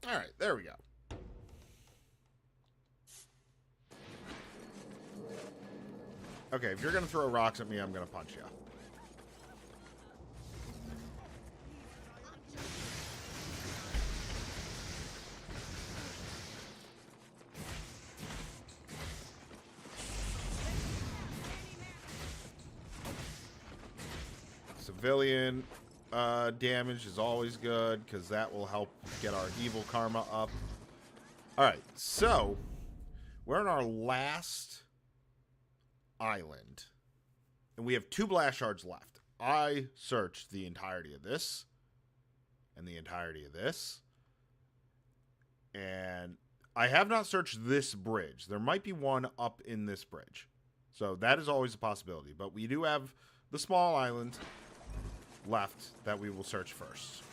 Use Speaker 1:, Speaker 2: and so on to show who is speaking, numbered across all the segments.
Speaker 1: Alright, there we go. Okay, if you're gonna throw rocks at me, I'm gonna punch you. Civilian damage is always good, because that will help get our evil karma up. Alright, so we're on our last island. And we have 2 Blastshards left. I searched the entirety of this. And the entirety of this. And I have not searched this bridge. There might be one up in this bridge. So that is always a possibility. But we do have the small island left that we will search first.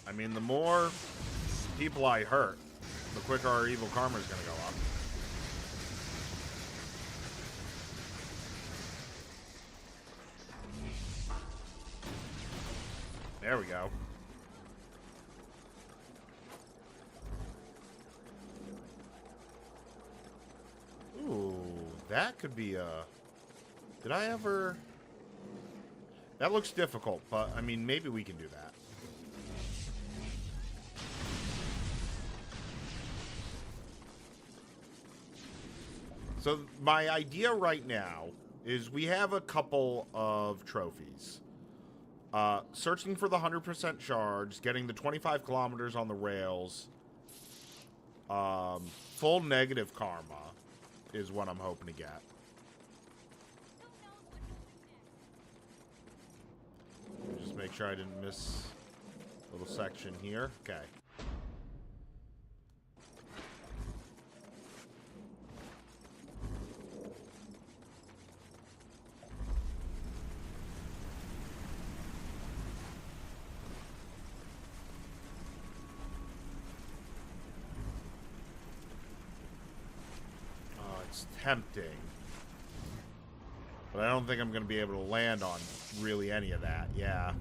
Speaker 1: I mean, the more people I hurt, the quicker our evil karma is going to go up. There we go. Ooh, that could be a... Did I ever... That looks difficult, but, I mean, maybe we can do that. So my idea right now is we have a couple of trophies. Searching for the 100% shards, getting the 25 kilometers on the rails, full negative karma is what I'm hoping to get. Just make sure I didn't miss a little section here. Okay. It's tempting. But I don't think I'm going to be able to land on really any of that. Yeah.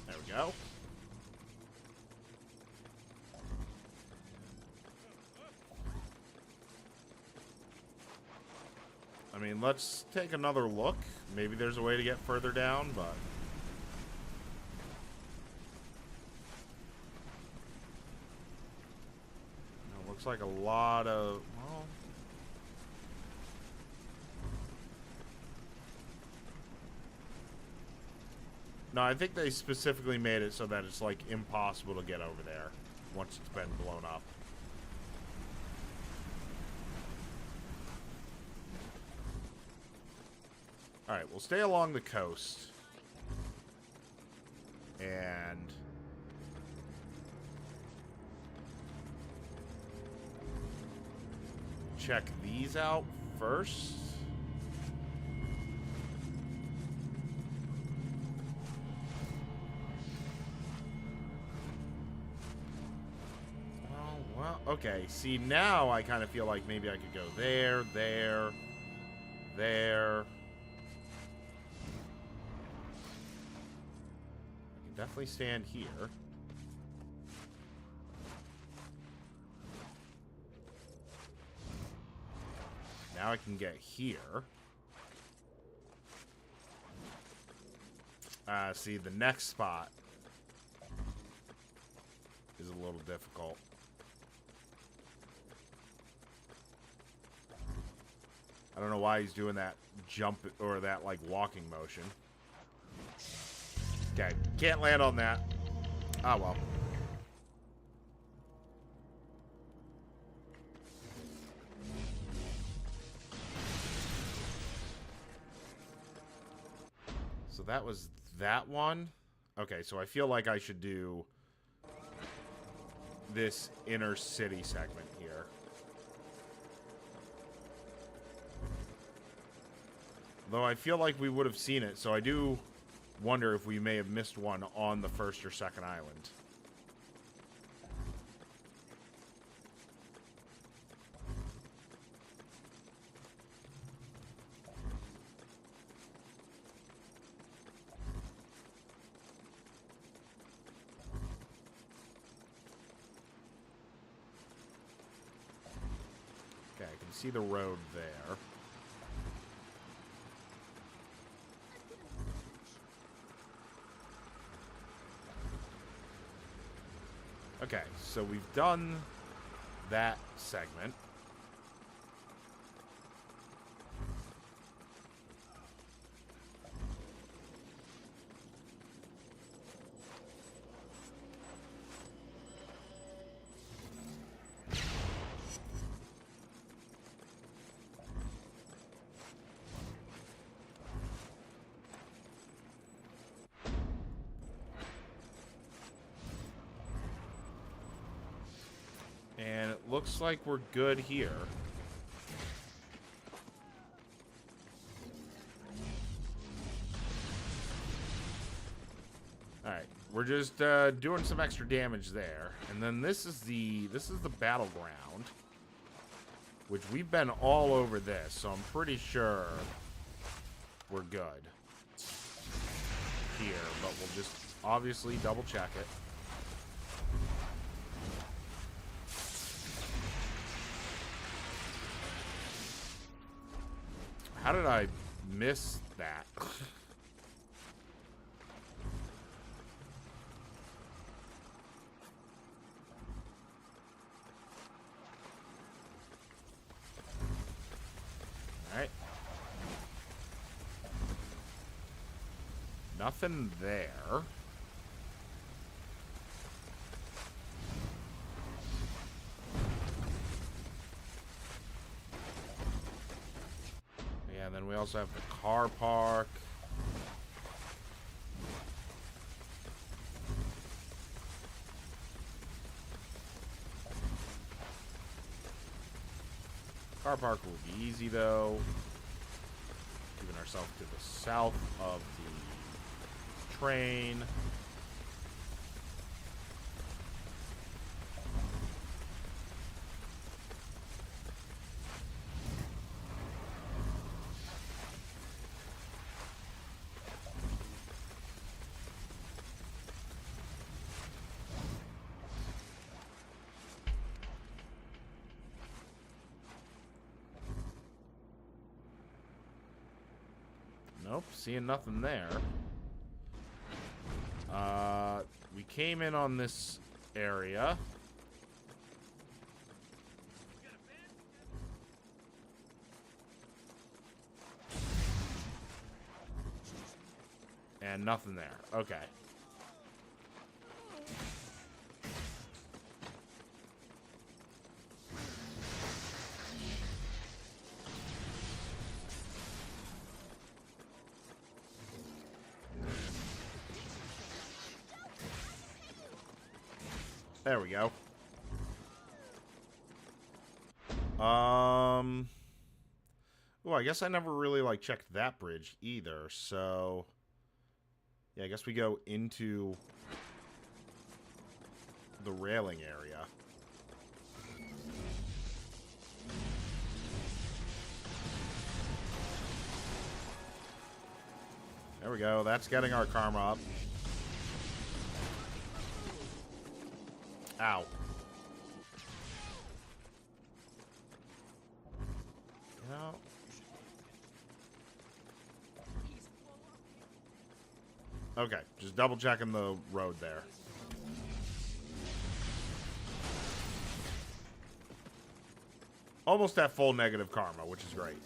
Speaker 1: There we go. I mean, let's take another look. Maybe there's a way to get further down, but... It looks like a lot of... Well... No, I think they specifically made it so that it's, like, impossible to get over there once it's been blown up. Alright, we'll stay along the coast. And... check these out first. Oh, well, okay. See, now I kind of feel like maybe I could go there, there, there. Definitely stand here. Now I can get here. See, the next spot is a little difficult. I don't know why he's doing that jump or that, like, walking motion. Okay, can't land on that. Ah, well. So that was that one. Okay, so I feel like I should do this inner city segment here. Though I feel like we would have seen it, so I do wonder if we may have missed one on the first or second island. Okay, I can see the road there. Okay, so we've done that segment. And it looks like we're good here. Alright, we're just doing some extra damage there. And then this is the battleground, which we've been all over this, so I'm pretty sure we're good here, but we'll just obviously double check it. How did I miss that? Alright. Nothing there. Yeah, and then we also have the car park. Car park will be easy, though. Moving ourselves to the south of the train. Nope, seeing nothing there. We came in on this area. And nothing there. Okay. There we go. Oh, I guess I never really, like, checked that bridge either, so... Yeah, I guess we go into the railing area. There we go. That's getting our karma up. Ow. Get out. Okay, just double checking the road there. Almost at full negative karma, which is great.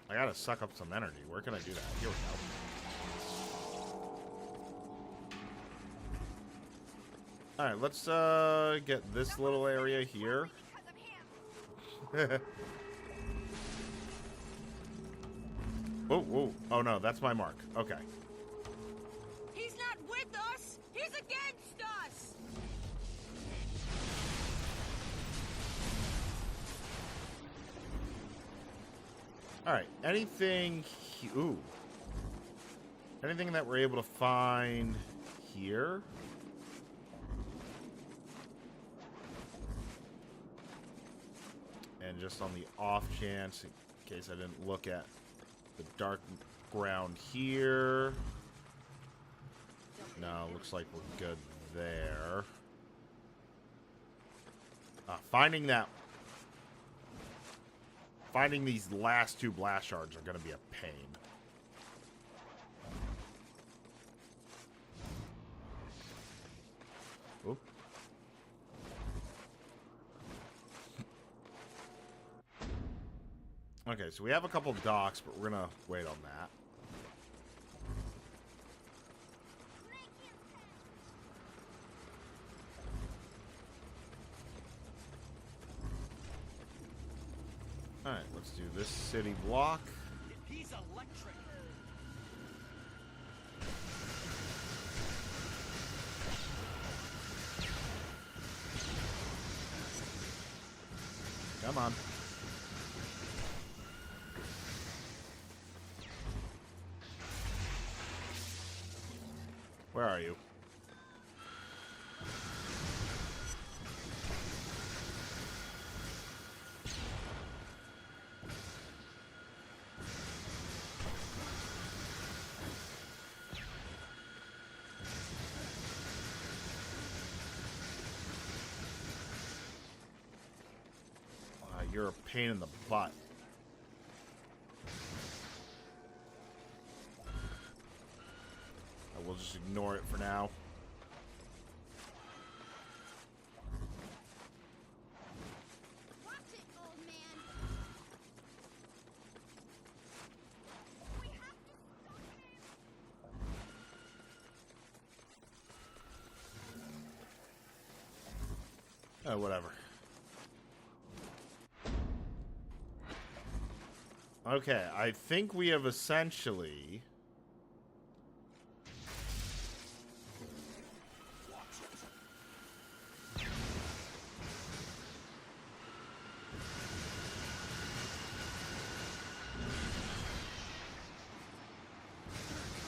Speaker 1: I gotta suck up some energy. Where can I do that? Here we go. Alright, let's get this little area here. Oh, oh, oh no, that's my mark. Okay.
Speaker 2: He's not with us! He's against us!
Speaker 1: Alright, anything... Ooh. Anything that we're able to find here? And just on the off chance, in case I didn't look at the dark ground here. No, looks like we're good there. Finding these last two Blastshards are going to be a pain. Oop. Okay, so we have a couple docks, but we're going to wait on that. Alright, let's do this city block.
Speaker 3: He's electric.
Speaker 1: Come on. Where are you? You're a pain in the butt. I will just ignore it for now.
Speaker 2: Watch it, old man. We have to stop him.
Speaker 1: Oh, whatever. Okay, I think we have essentially...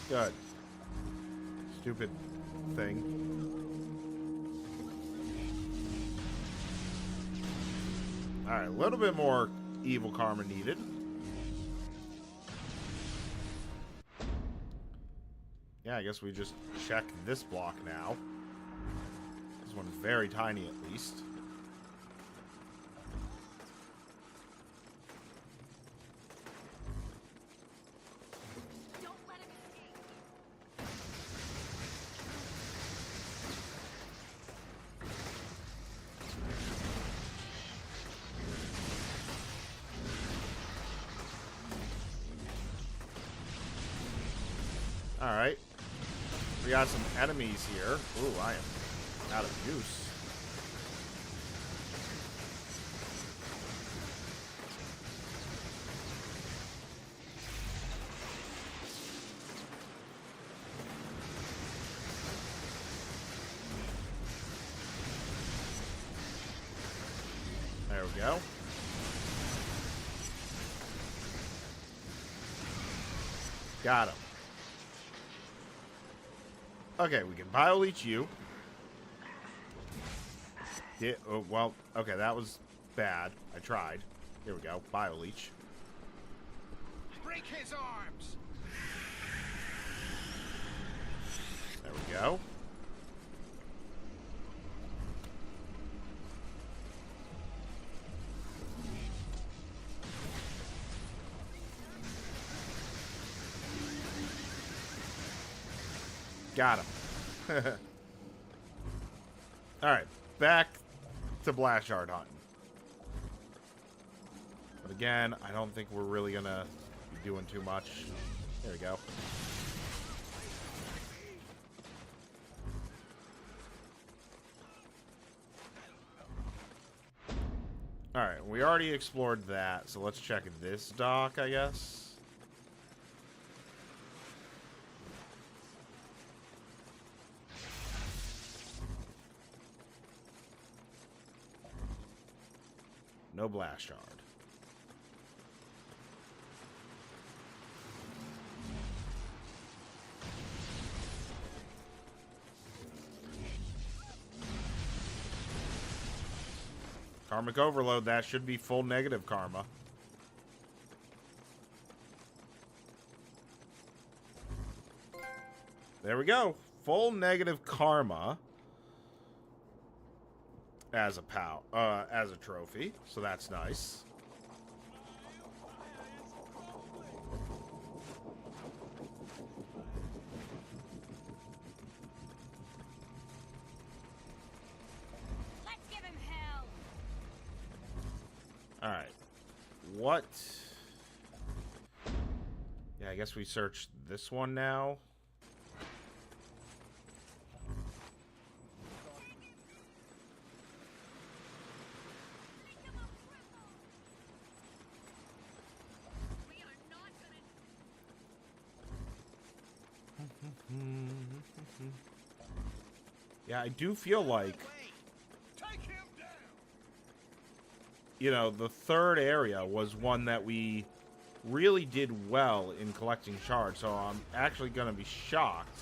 Speaker 1: Good. Stupid thing. Alright, a little bit more evil karma needed. Yeah, I guess we just check this block now. This one's very tiny, at least.
Speaker 2: Don't let him escape.
Speaker 1: Alright. We got some enemies here. Ooh, I am out of use. There we go. Got him. Okay, we can bio-leech you. Yeah, oh, well, okay, that was bad. I tried. Here we go. Bio-leech.
Speaker 3: Break his arms.
Speaker 1: There we go. Got him. Alright, back to Blastshard hunting. But again, I don't think we're really gonna be doing too much. There we go. Alright, we already explored that, so let's check this dock, I guess. No blast shard. Karmic overload, that should be full negative karma. There we go. Full negative karma as a trophy. So that's nice.
Speaker 2: Let's give him hell.
Speaker 1: All right. What? Yeah, I guess we search this one now.
Speaker 2: We are not gonna.
Speaker 1: Yeah, I do feel like,
Speaker 3: Take him down.
Speaker 1: you know, the third area was one that we really did well in collecting shards, so I'm actually going to be shocked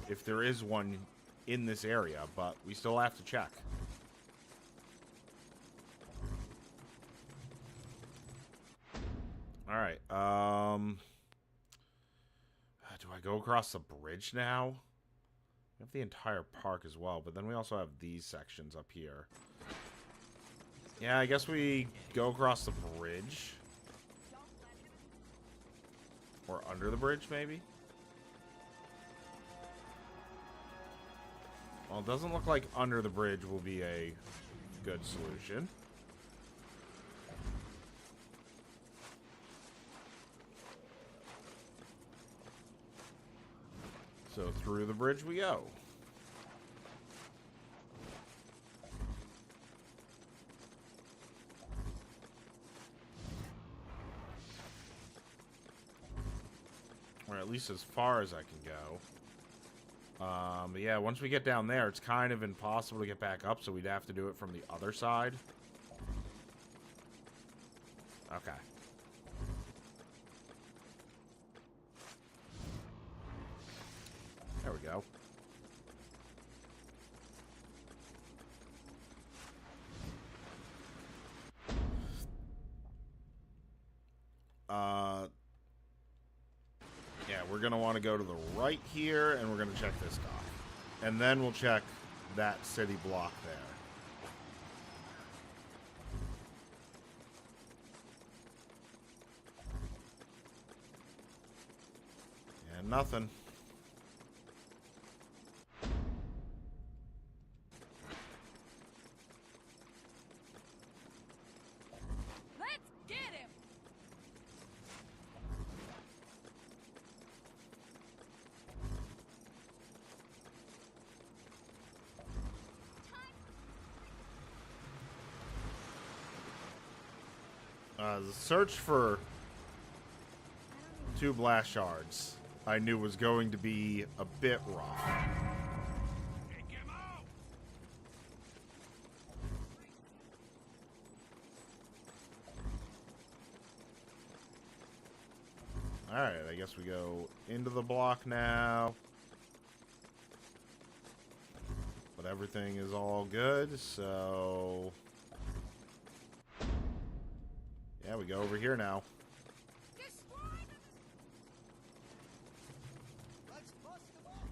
Speaker 1: if there is one in this area, but we still have to check. Alright, do I go across the bridge now? We have the entire park as well, but then we also have these sections up here. Yeah, I guess we go across the bridge. Or under the bridge, maybe? Well, it doesn't look like under the bridge will be a good solution. So through the bridge we go. Or at least as far as I can go. But yeah, once we get down there, it's kind of impossible to get back up, so we'd have to do it from the other side. Okay. There we go. Yeah, we're going to want to go to the right here, and we're going to check this dock. And then we'll check that city block there. And nothing.
Speaker 2: Let's get him.
Speaker 1: The search for 2 Blastshards I knew was going to be a bit rough.
Speaker 3: Take him out.
Speaker 1: Alright, I guess we go into the block now. But everything is all good, so... yeah, we go over here now.
Speaker 2: Destroy them.
Speaker 3: Let's bust him up.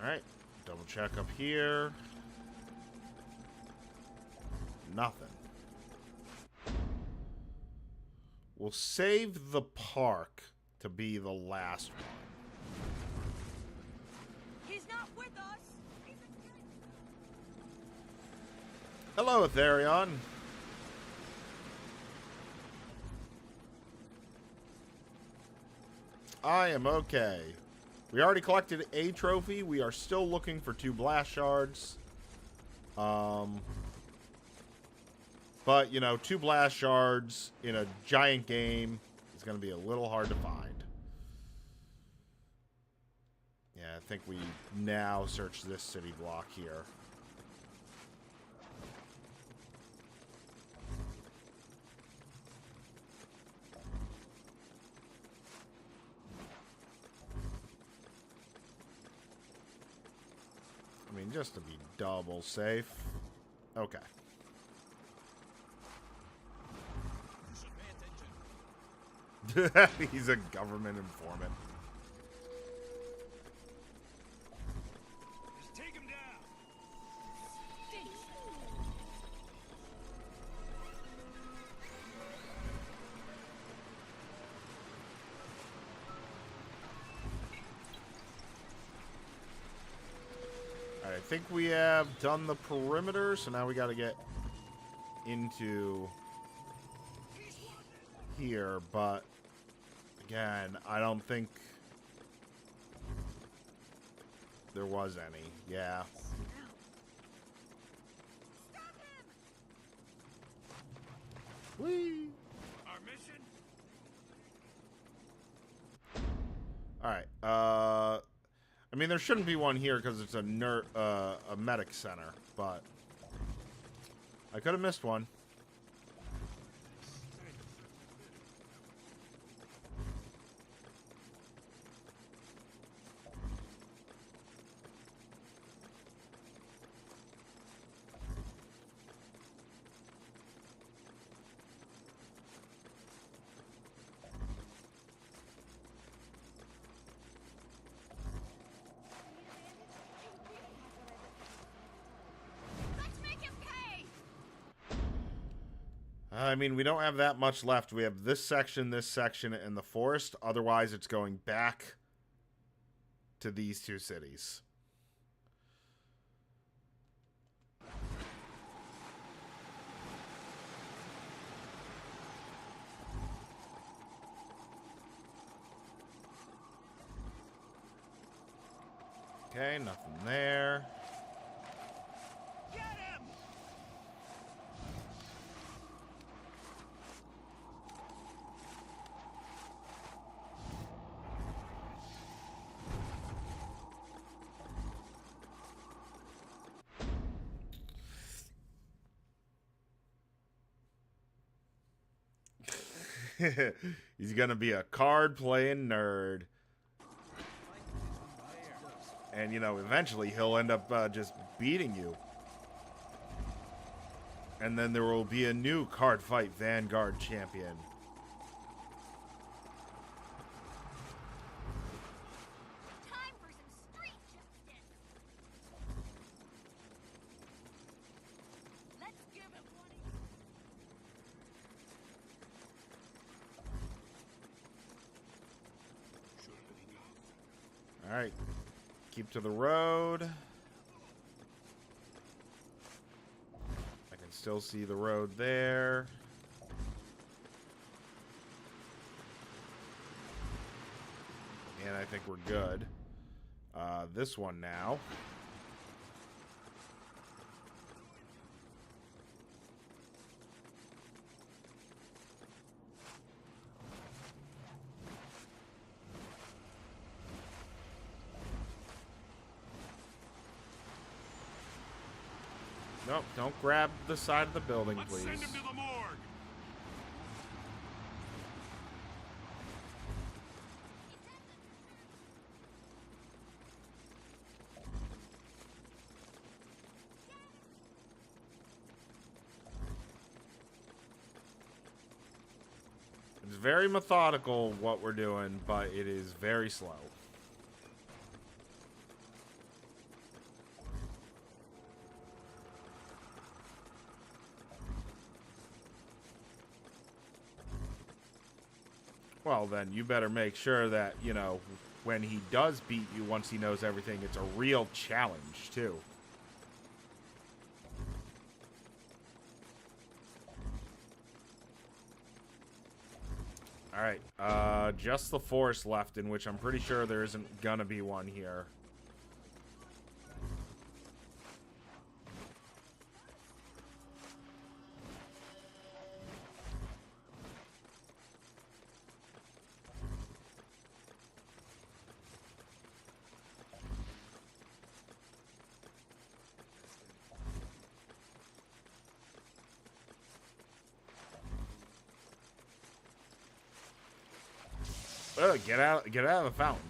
Speaker 1: Alright, double check up here. Nothing. We'll save the park to be the last one.
Speaker 2: He's not with us. He's a
Speaker 1: Hello, Etherion. I am okay. We already collected a trophy. We are still looking for 2 Blastshards. But, you know, 2 blast shards in a giant game is going to be a little hard to find. Yeah, I think we now search this city block here. I mean, just to be double safe. Okay. He's a government informant.
Speaker 3: Just take him down.
Speaker 1: Alright, I think we have done the perimeter, so now we got to get into here, but again, I don't think there was any. Yeah. Whee!
Speaker 3: Our mission?
Speaker 1: Alright, I mean, there shouldn't be one here because it's a medic center, but I could have missed one. I mean, we don't have that much left. We have this section, and the forest. Otherwise, it's going back to these 2 cities. Okay, nothing there.
Speaker 3: Get him!
Speaker 1: He's gonna be a card-playing nerd. And, you know, eventually he'll end up just beating you. And then there will be a new card fight Vanguard champion.
Speaker 2: Time for some street justice. Let's give him one.
Speaker 1: Alright. Keep to the road. I can still see the road there. And I think we're good. This one now. Nope, don't grab the side of the building,
Speaker 3: Let's
Speaker 1: please.
Speaker 3: send him to the morgue.
Speaker 1: It's very methodical what we're doing, but it is very slow. Well, then you better make sure that, you know, when he does beat you, once he knows everything, it's a real challenge, too. Alright, just the forest left, in which I'm pretty sure there isn't gonna be one here. Get out of the fountain.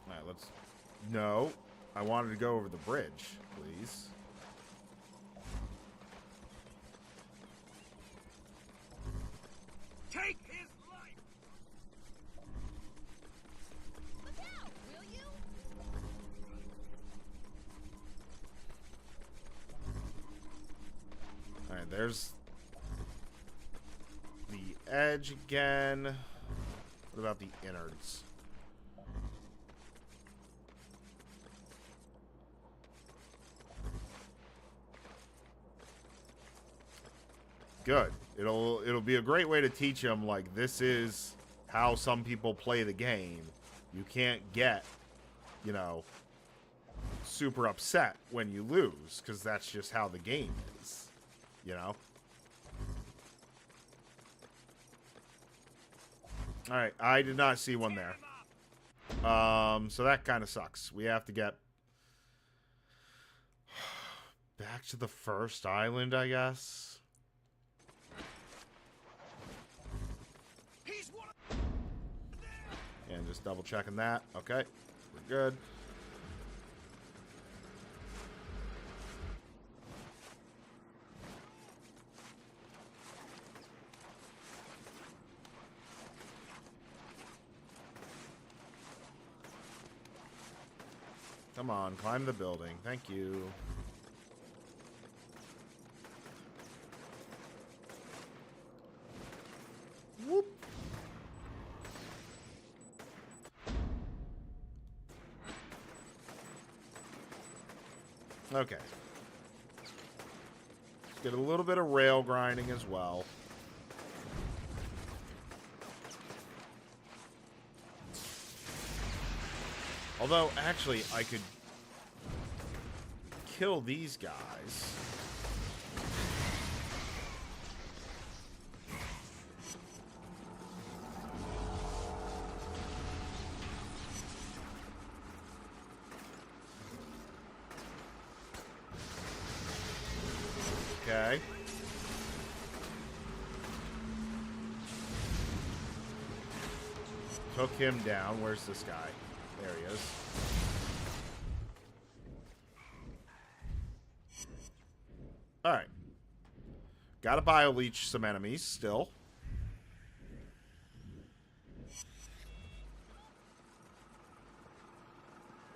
Speaker 1: All right, let's... No. I wanted to go over the bridge, please.
Speaker 3: Take his life!
Speaker 2: Look out, will you?
Speaker 1: Alright, there's the edge again. What about the innards? Good. It'll be a great way to teach them, like, this is how some people play the game. You can't get, you know, super upset when you lose, because that's just how the game is, you know? Alright, I did not see one there. So that kind of sucks. We have to get back to the first island, I guess. And just double checking that. Okay, we're good. Come on, climb the building. Thank you. Whoop. Okay. Let's get a little bit of rail grinding as well. Although, actually, I could kill these guys. Okay. Took him down. Where's this guy? There he is. Alright. Gotta bio-leech some enemies still.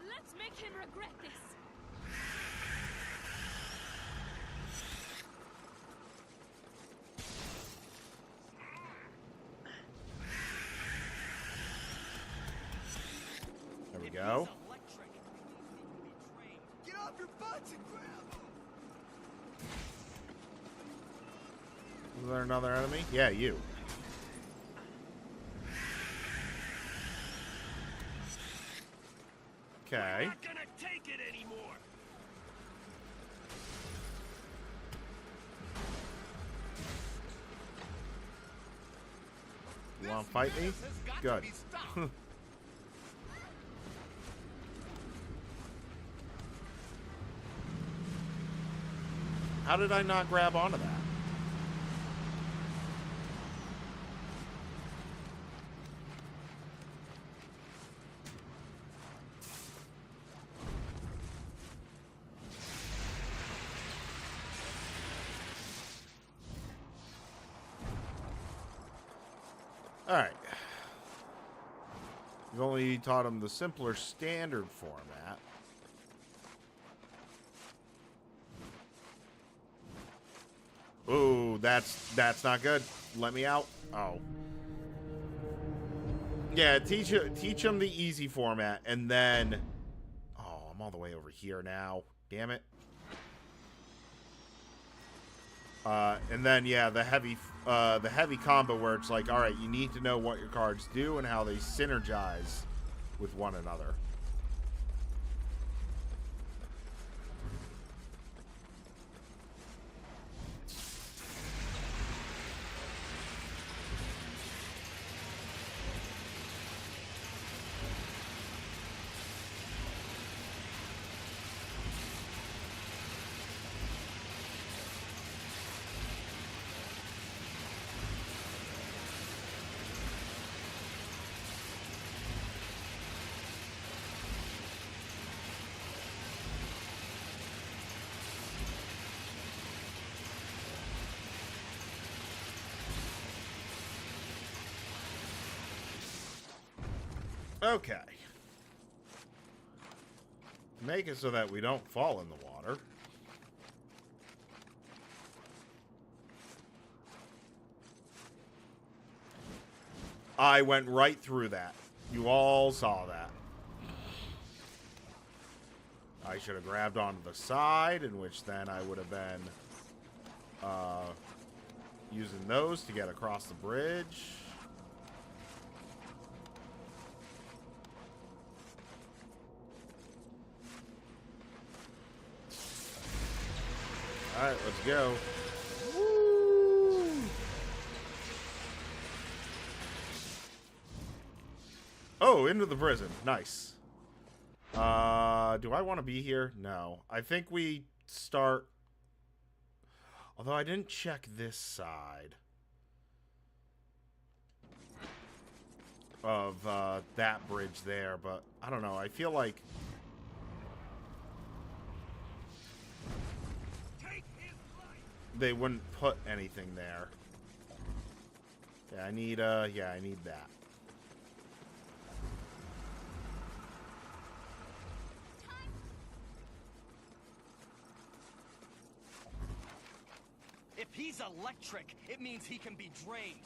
Speaker 2: Let's make him regret this.
Speaker 1: There we go.
Speaker 3: Get off your butts and grab him!
Speaker 1: Is there another enemy? Yeah, you. Okay.
Speaker 3: We're not gonna take it anymore!
Speaker 1: You want to fight me? Good. How did I not grab onto that? Alright. You've only taught him the simpler standard format. Ooh, that's not good. Let me out. Oh. Yeah, teach him the easy format, and then... Oh, I'm all the way over here now. Damn it. And then, yeah, the heavy combo where it's like, all right, you need to know what your cards do and how they synergize with one another. Okay. Make it so that we don't fall in the water. I went right through that. You all saw that. I should have grabbed onto the side, in which then I would have been using those to get across the bridge. Alright, let's go. Woo! Oh, into the prison. Nice. Do I want to be here? No. I think we start... Although I didn't check this side of that bridge there, but I don't know. I feel like... they wouldn't put anything there. Yeah, I need that.
Speaker 4: If he's electric, it means he can be drained.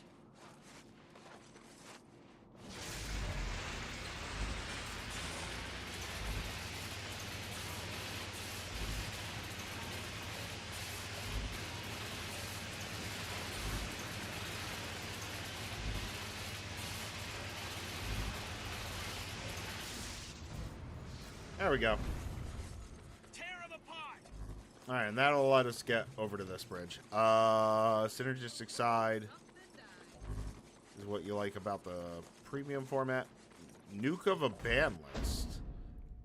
Speaker 1: There we go.
Speaker 4: Tear him apart!
Speaker 1: Alright, and that'll let us get over to this bridge. Synergistic side is what you like about the premium format. Nuke of a ban list.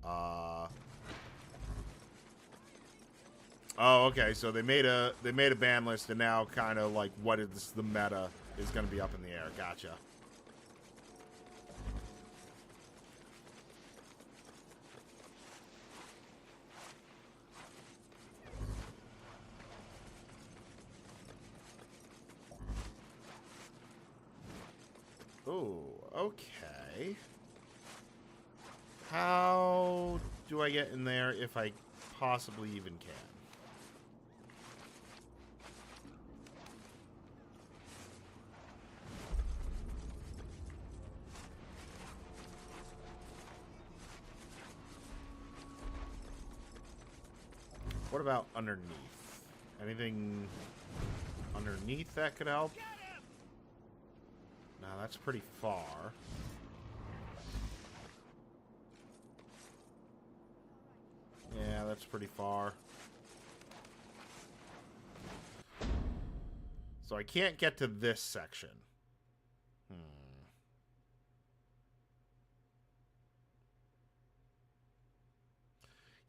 Speaker 1: Oh, okay, so they made a ban list, and now kind of like what is the meta is going to be up in the air. Gotcha. Oh, okay. How do I get in there if I possibly even can? What about underneath? Anything underneath that could help? No, that's pretty far. Yeah, that's pretty far. So I can't get to this section.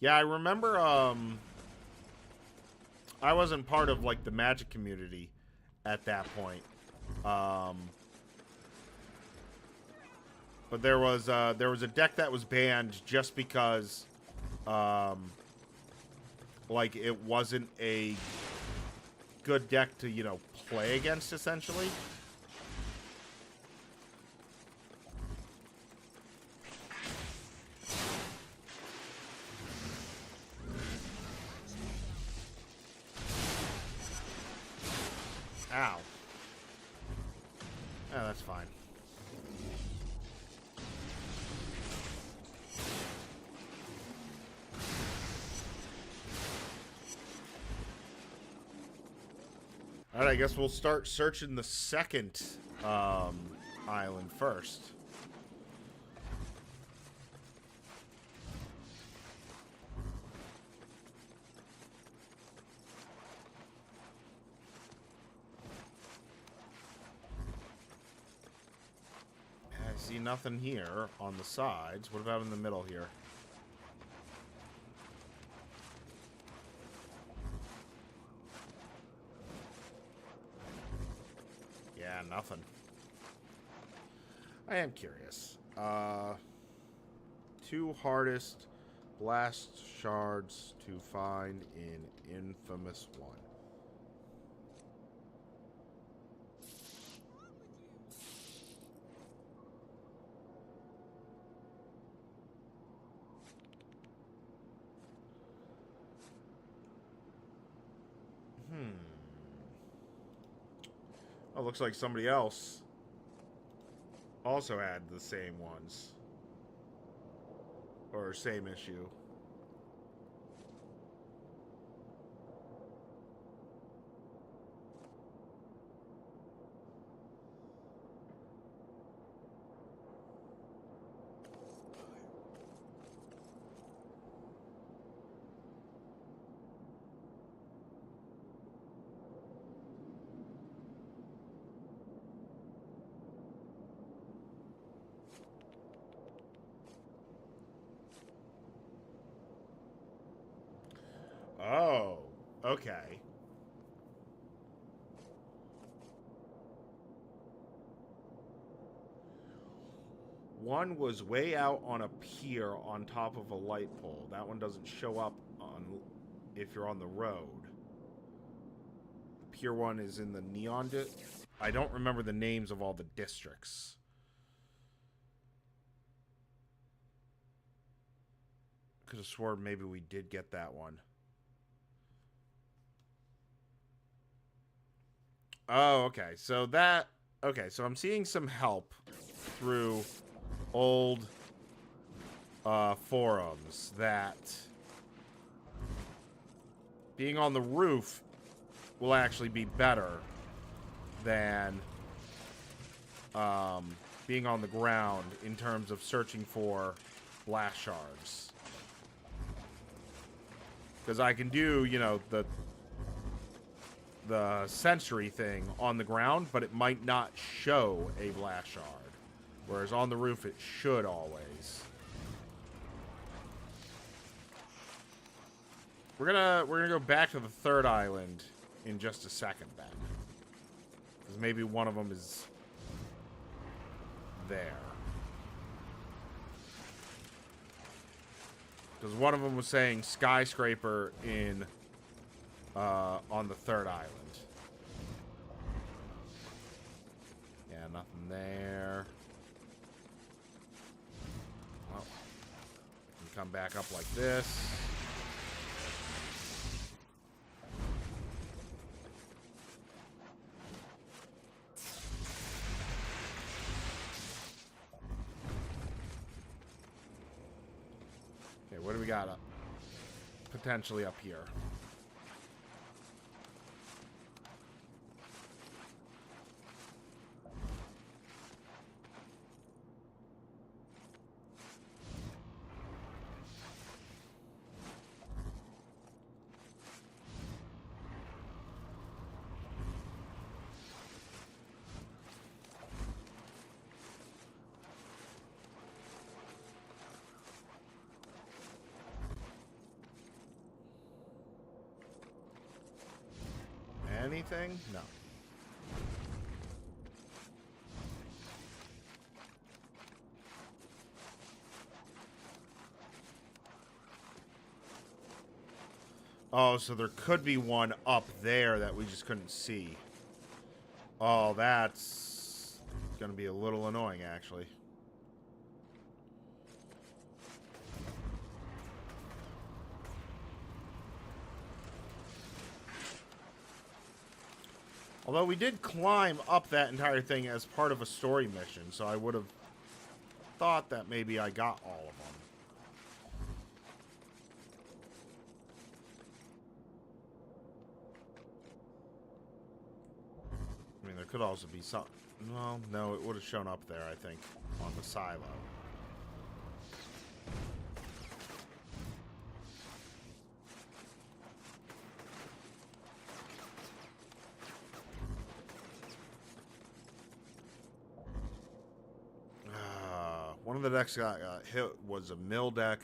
Speaker 1: Yeah, I remember, I wasn't part of, like, the Magic community at that point. But there was a deck that was banned just because, like, it wasn't a good deck to, you know, play against, essentially. Ow. Yeah, that's fine. Alright, I guess we'll start searching the second island first. I see nothing here on the sides. What about in the middle here? Yeah, nothing. I am curious. 2 hardest Blastshards to find in Infamous 1. Oh, looks like somebody else also had the same ones. Or same issue. Oh, okay. One was way out on a pier on top of a light pole. That one doesn't show up on if you're on the road. The pier one is in the neon. I don't remember the names of all the districts. Could have sworn maybe we did get that one. Oh, okay. So that... Okay, so I'm seeing some help through old forums that being on the roof will actually be better than being on the ground in terms of searching for Blastshards. Because I can do, you know, the sensory thing on the ground, but it might not show a Blastshard. Whereas on the roof, it should always. We're gonna go back to the third island in just a second, then, because maybe one of them is there. Because one of them was saying skyscraper in on the third island. Yeah, nothing there. Well, we can come back up like this. Okay, what do we got up? Potentially up here. Anything? No. Oh, so there could be one up there that we just couldn't see. Oh, that's gonna be a little annoying, actually. Although we did climb up that entire thing as part of a story mission, so I would have thought that maybe I got all of them. I mean, there could also be some... Well, no, it would have shown up there, I think, on the silo. One of the decks that got hit was a mill deck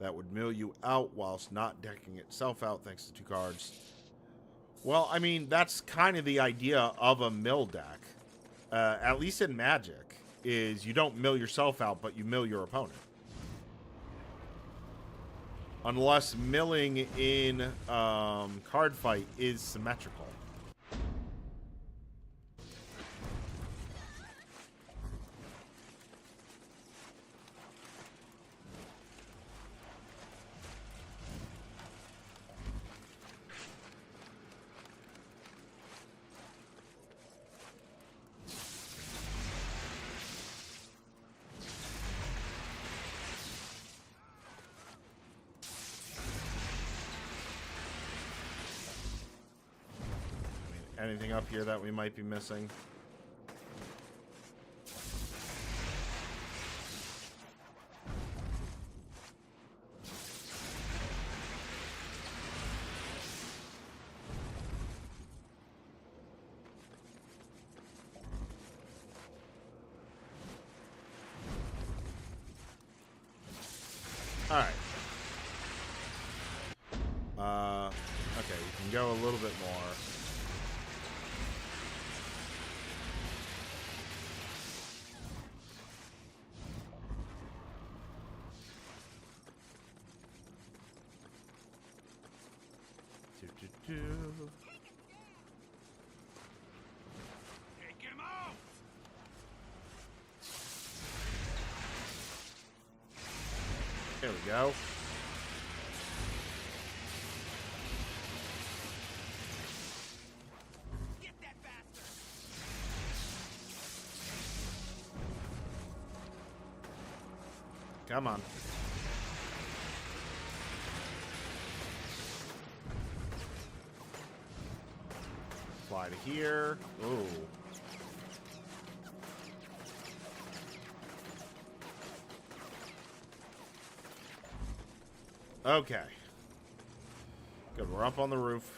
Speaker 1: that would mill you out whilst not decking itself out thanks to 2 cards. Well, I mean, that's kind of the idea of a mill deck. At least in Magic, is you don't mill yourself out, but you mill your opponent. Unless milling in card fight is symmetrical. anything up here that we might be missing? Alright. Okay, you can go a little bit more. Do.
Speaker 3: Take him out!
Speaker 1: There we go.
Speaker 4: Get that bastard!
Speaker 1: Come on. Fly to here. Ooh. Okay. Good, we're up on the roof.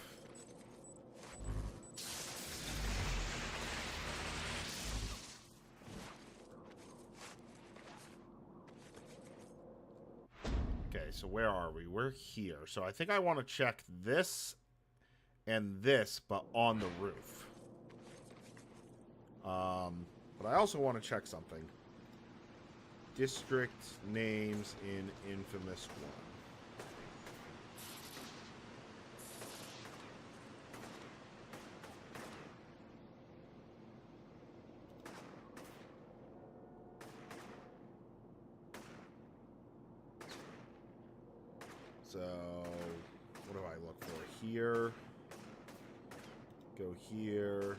Speaker 1: Okay, so where are we? We're here. So I think I want to check this and this, but on the roof. But I also want to check something. District names in Infamous 1. So, what do I look for here? Go here.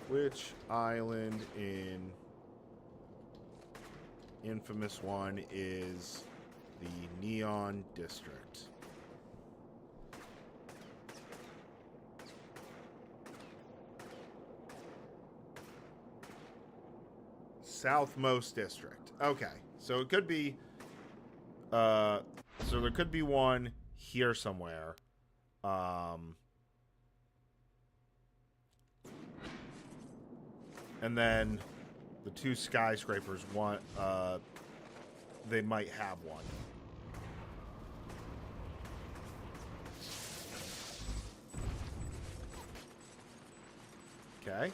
Speaker 1: Which island in Infamous 1 is the Neon District? Southmost District. Okay. So it could be so there could be one here somewhere. And then the two skyscrapers, one they might have one. Okay.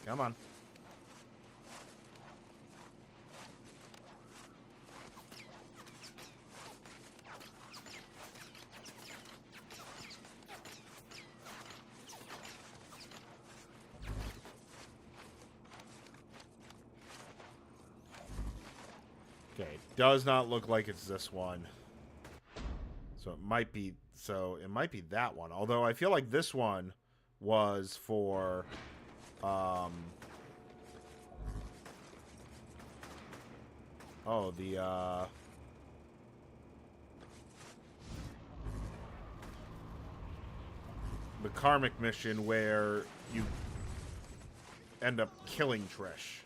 Speaker 1: Come on. Okay, does not look like it's this one. So it might be that one. Although I feel like this one was for the karmic mission where you end up killing Trish.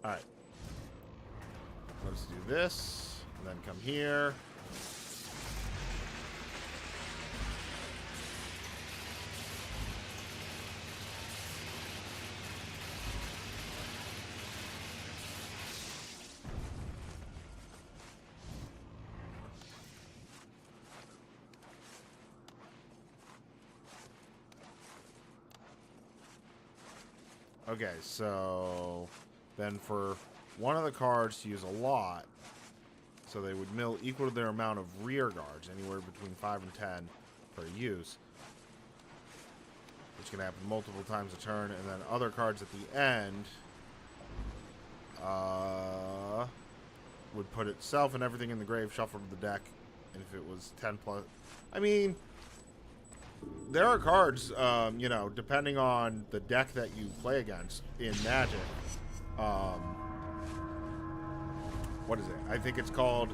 Speaker 1: Alright. Let's do this, and then come here. Okay, so then for one of the cards to use a lot, so they would mill equal to their amount of rear guards, anywhere between 5 and 10 per use. which can happen multiple times a turn, and then other cards at the end would put itself and everything in the grave, shuffle to the deck, and if it was 10 plus... I mean, there are cards, you know, depending on the deck that you play against in Magic. What is it? I think it's called...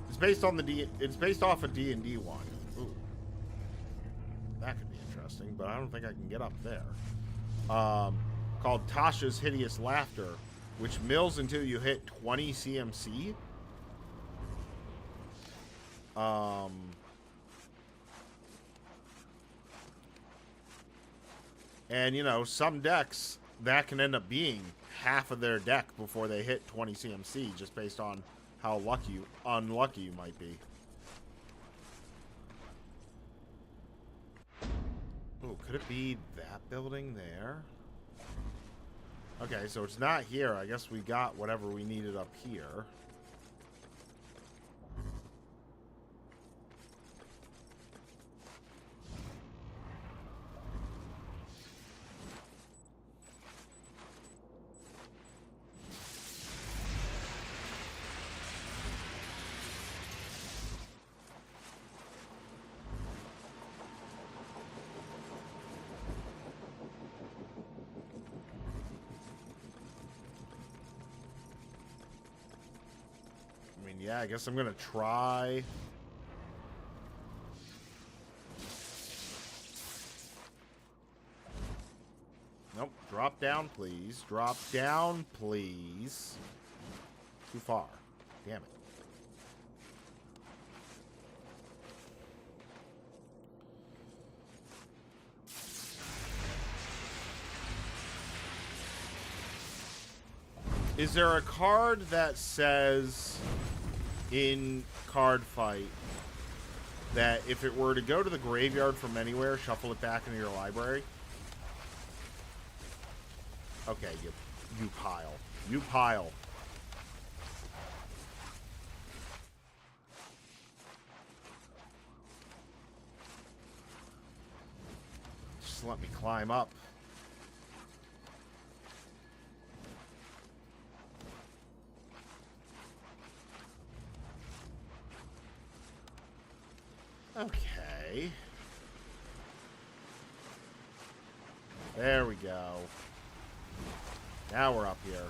Speaker 1: It's based on the It's based off a D&D one. Ooh. That could be interesting, but I don't think I can get up there. Called Tasha's Hideous Laughter, which mills until you hit 20 CMC. And, you know, some decks, that can end up being half of their deck before they hit 20 CMC, just based on how unlucky you might be. Oh, could it be that building there? Okay, so it's not here. I guess we got whatever we needed up here. Yeah, I guess I'm gonna try. Nope. Drop down, please. Drop down, please. Too far. Damn it. Is there a card that says in card fight that if it were to go to the graveyard from anywhere, shuffle it back into your library? Okay, you pile. You pile. Just let me climb up. Okay. There we go. Now we're up here.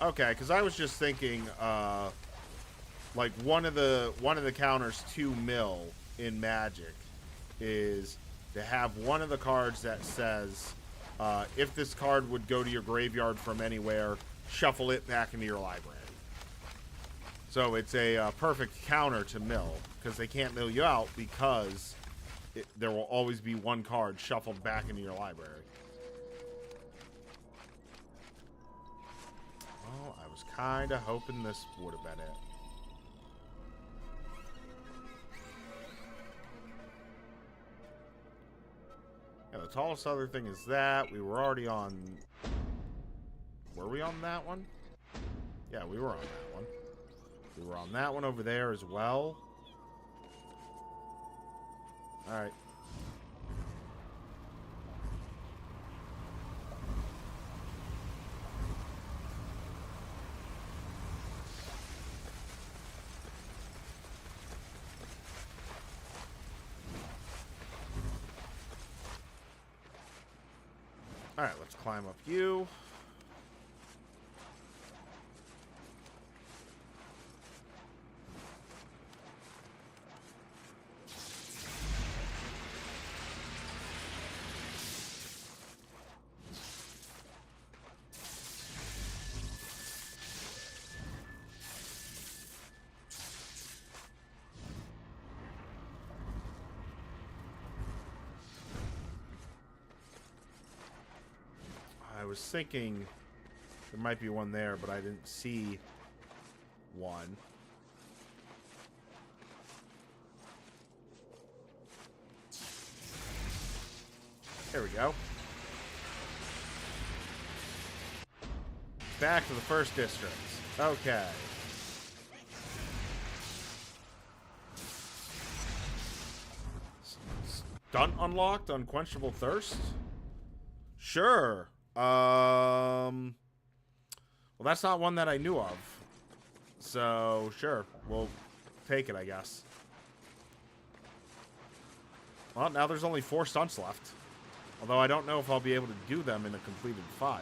Speaker 1: Okay, because I was just thinking, like one of the counters to mill in Magic is to have one of the cards that says, if this card would go to your graveyard from anywhere, shuffle it back into your library. So it's a perfect counter to mill, because they can't mill you out because there will always be one card shuffled back into your library. Well, I was kind of hoping this would have been it. Yeah, the tallest other thing is that. We were already on... Were we on that one? Yeah, we were on that one. We were on that one over there as well. Alright. Alright, let's climb up you. I was thinking there might be one there, but I didn't see one. There we go. Back to the first district. Okay. Stunt unlocked, unquenchable thirst? Sure. Well, that's not one that I knew of. So, sure. We'll take it, I guess. Well, now there's only 4 stunts left. Although I don't know if I'll be able to do them in a completed file.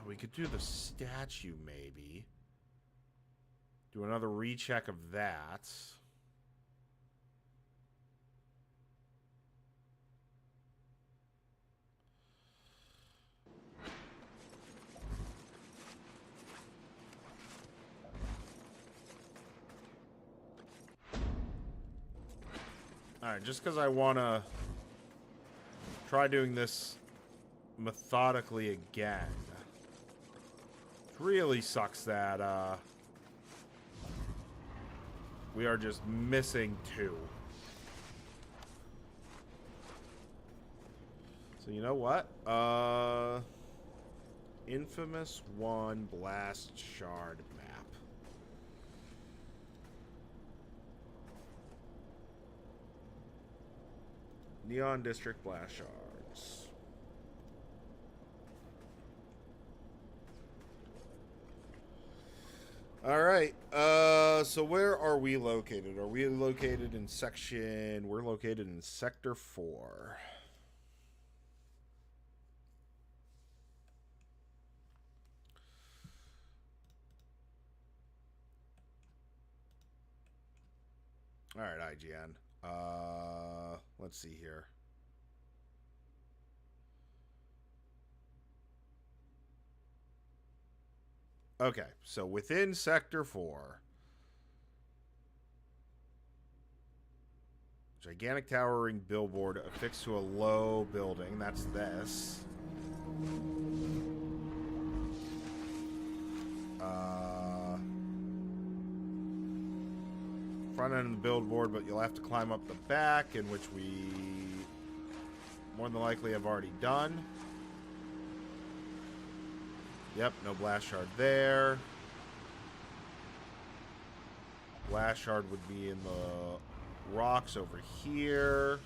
Speaker 1: We could do the statue, maybe. Do another recheck of that. Alright, just because I want to try doing this methodically again. Really sucks that we are just missing 2. So you know what? Infamous 1 Blastshard map. Neon District Blastshards. All right. So where are we located? Are we located in section? We're located in Sector 4. All right, IGN. Let's see here. Okay, so within Sector 4, gigantic towering billboard affixed to a low building. That's this. Front end of the billboard, but you'll have to climb up the back, in which we more than likely have already done. Yep, no Blastshard there. Blastshard would be in the rocks over here.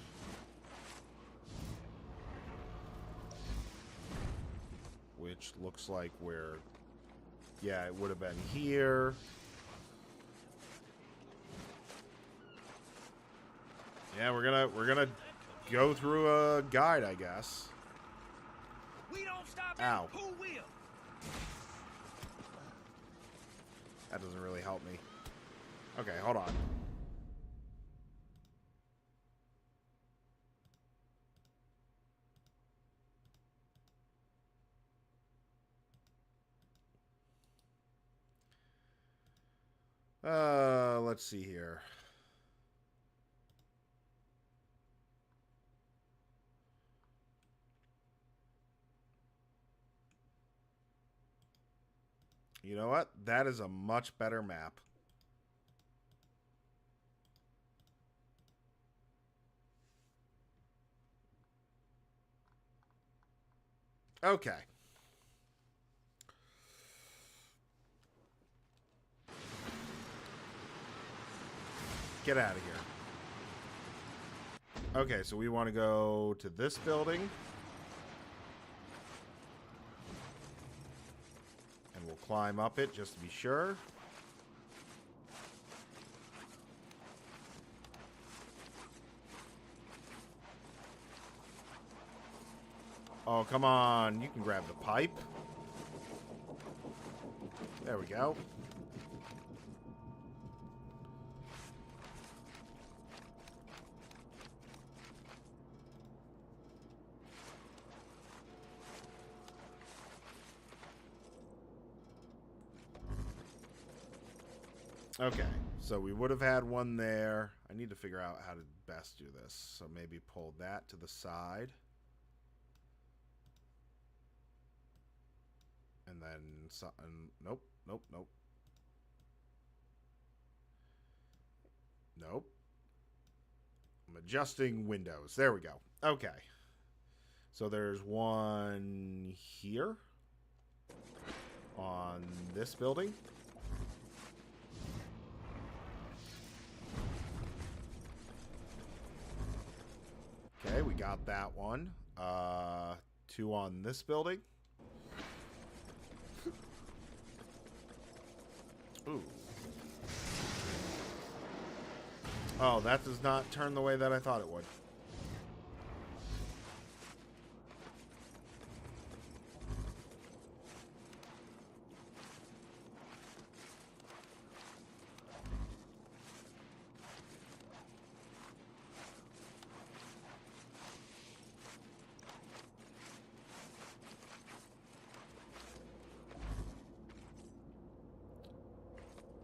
Speaker 1: Which looks like where... Yeah, it would have been here. Yeah, we're gonna go through a guide, I guess.
Speaker 4: We don't stop.
Speaker 1: Ow.
Speaker 4: Who will?
Speaker 1: That doesn't really help me. Okay, hold on. Let's see here. You know what? That is a much better map. Okay. Get out of here. Okay, so we want to go to this building. And we'll climb up it just to be sure. Oh, come on. You can grab the pipe. There we go. Okay, So we would have had one there. I need to figure out how to best do this. So maybe pull that to the side. And then something. Nope, nope, nope. Nope. I'm adjusting windows. There we go. Okay. So there's one here on this building. Okay, we got that one. Two on this building. Ooh. Oh, that does not turn the way that I thought it would.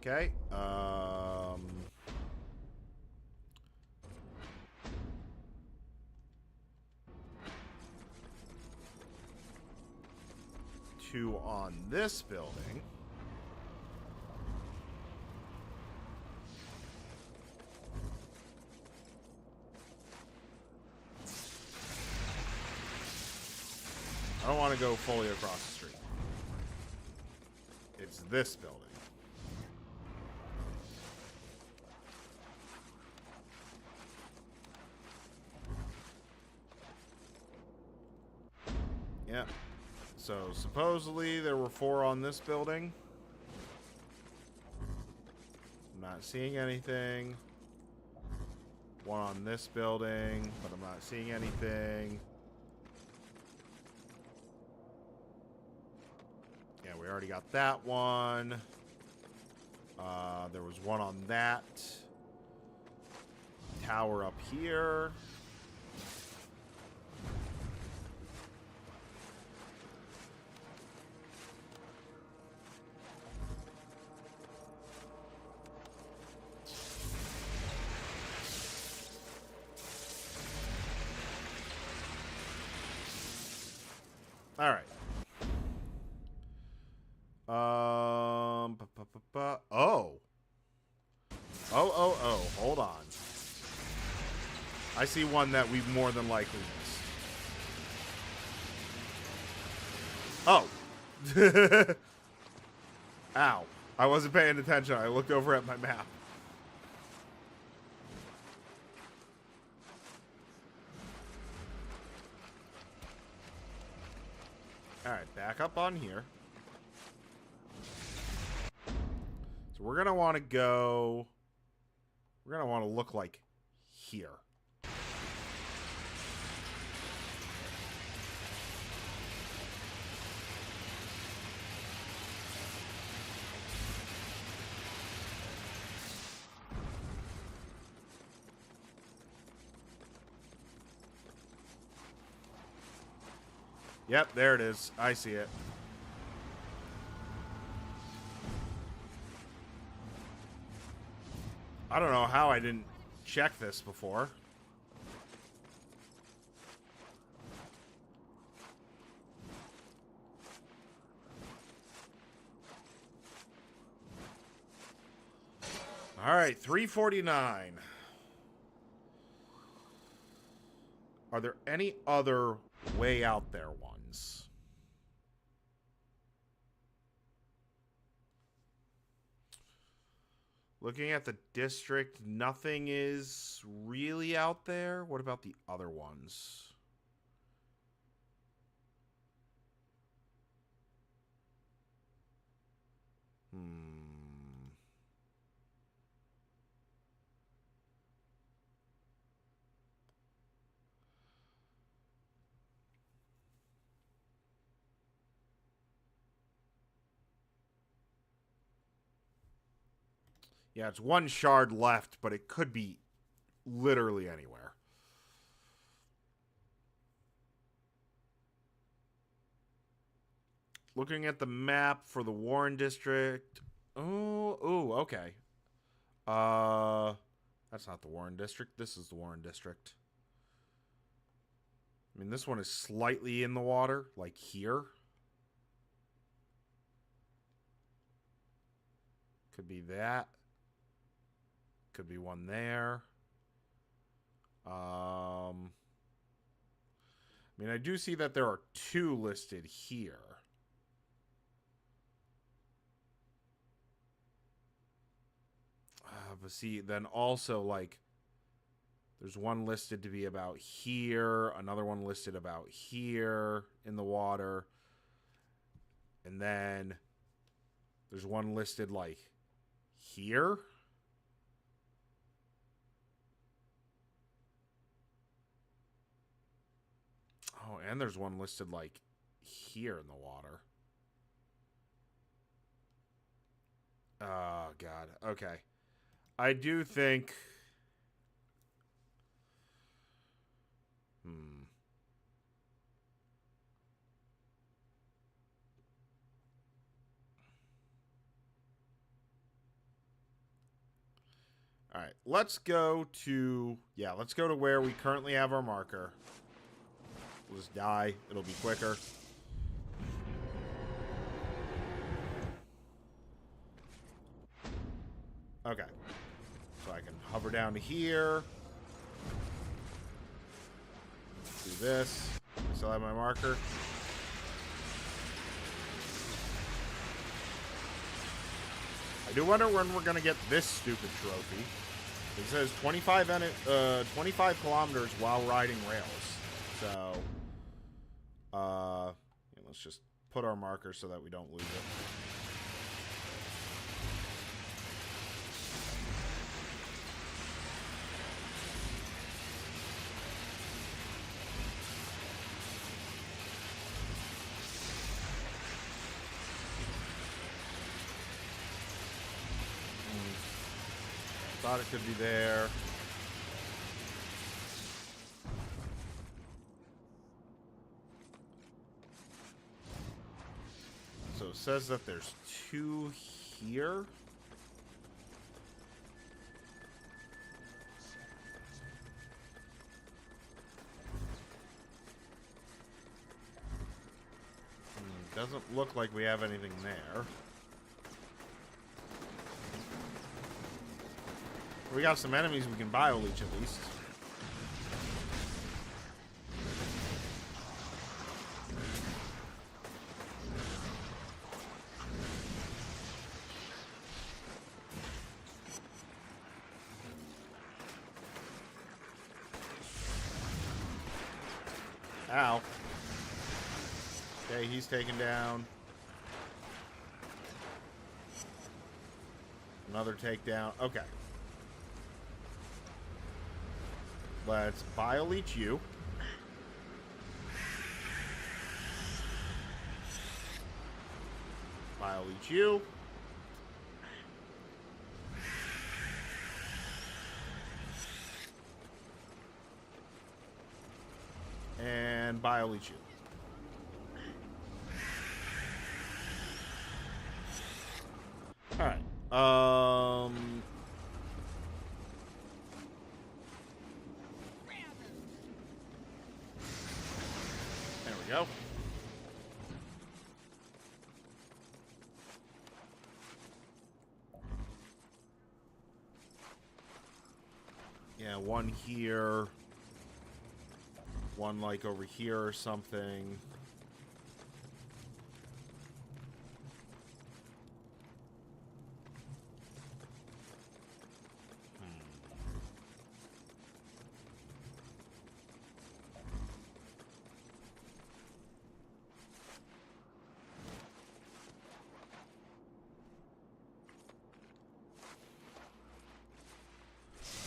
Speaker 1: Okay. Two on this building. I don't want to go fully across the street. It's this building. Yeah. So supposedly there were 4 on this building. I'm not seeing anything. 1 on this building, but I'm not seeing anything. Yeah, we already got that one. There was 1 on that tower up here. All right. Oh. Oh. Hold on. I see one that we more than likely missed. Oh. Ow. I wasn't paying attention. I looked over at my map. Alright, back up on here. So we're going to want to go... We're going to want to look like here. Yep, there it is. I see it. I don't know how I didn't check this before. All right, 349. Are there any other way out there ones? Looking at the district, nothing is really out there. What about the other ones? Yeah, it's 1 shard left, but it could be literally anywhere. Looking at the map for the Warren District. Oh, okay. That's not the Warren District. This is the Warren District. I mean, this one is slightly in the water, like here. Could be that. Could be one there. I mean, I do see that there are 2 listed here. But see, then also, like, there's one listed to be about here, another one listed about here in the water, and then there's one listed, like, here. Oh, and there's one listed, like, here in the water. Oh, God. Okay. I do think... All right, let's go to... Yeah, let's go to where we currently have our marker. We'll just die. It'll be quicker. Okay. So I can hover down to here. Do this. I still have my marker. I do wonder when we're going to get this stupid trophy. It says 25 kilometers while riding rails. So, yeah, let's just put our marker so that we don't lose it. Thought it could be there. So it says that there's 2 here. Doesn't look like we have anything there. We got some enemies we can bio-leech at least. Ow. Okay, he's taken down. Another takedown. Okay. Let's bio-leech you. Bio-leech you. And bio-leech you. Alright. There we go. Yeah, one here. One like over here or something.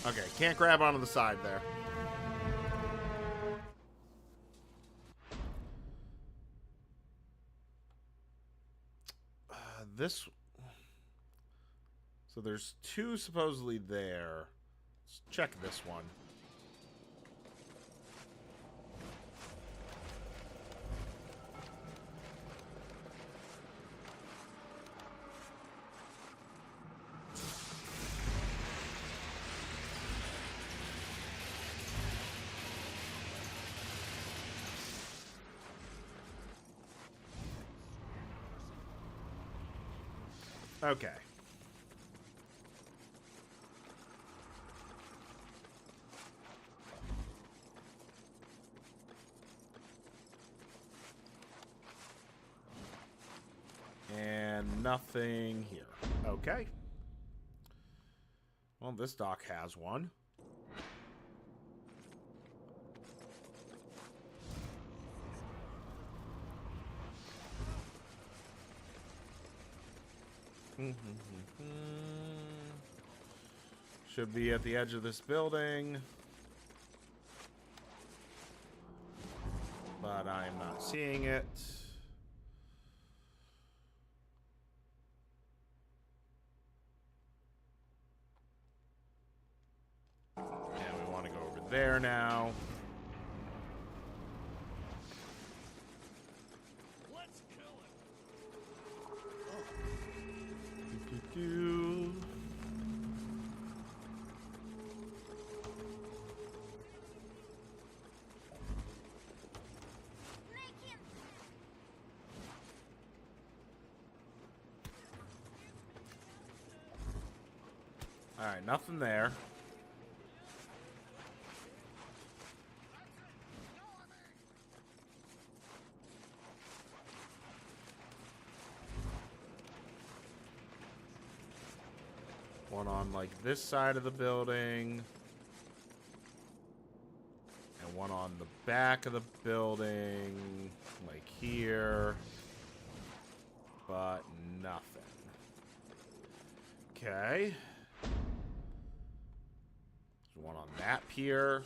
Speaker 1: Okay, can't grab onto the side there. This... So there's 2 supposedly there. Let's check this one. Okay. And nothing here. Okay. Well, this dock has one. Should be at the edge of this building. But I'm not seeing it. And we want to go over there now.
Speaker 3: Let's kill him.
Speaker 1: Do-do-do.
Speaker 2: Make him.
Speaker 1: Alright, nothing there. One on, like, this side of the building. And one on the back of the building. Like here. But nothing. Okay. There's one on that pier.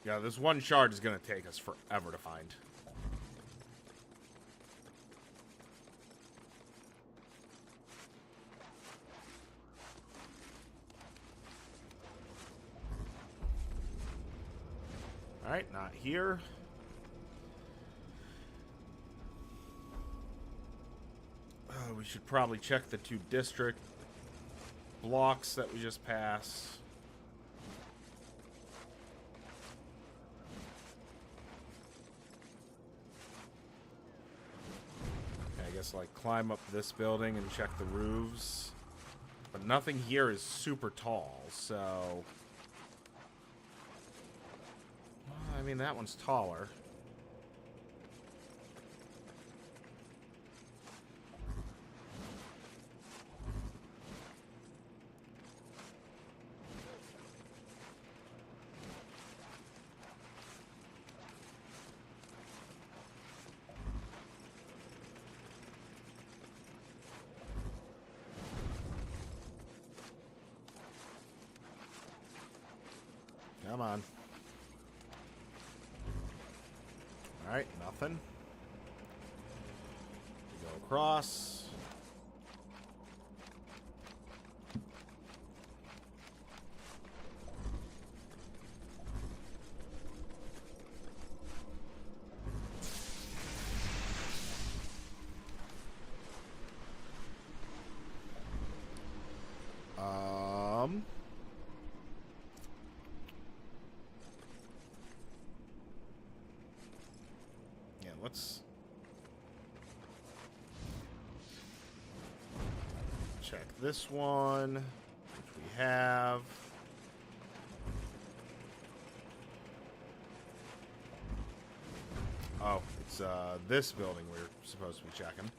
Speaker 1: Yeah, this one shard is going to take us forever to find. Alright, not here. We should probably check the 2 district blocks that we just passed. I guess, like, climb up this building and check the roofs. But nothing here is super tall, so... I mean, that one's taller. Come on. Alright, nothing. We go across. Yeah, let's check this one, which we have. Oh, it's this building we're supposed to be checking.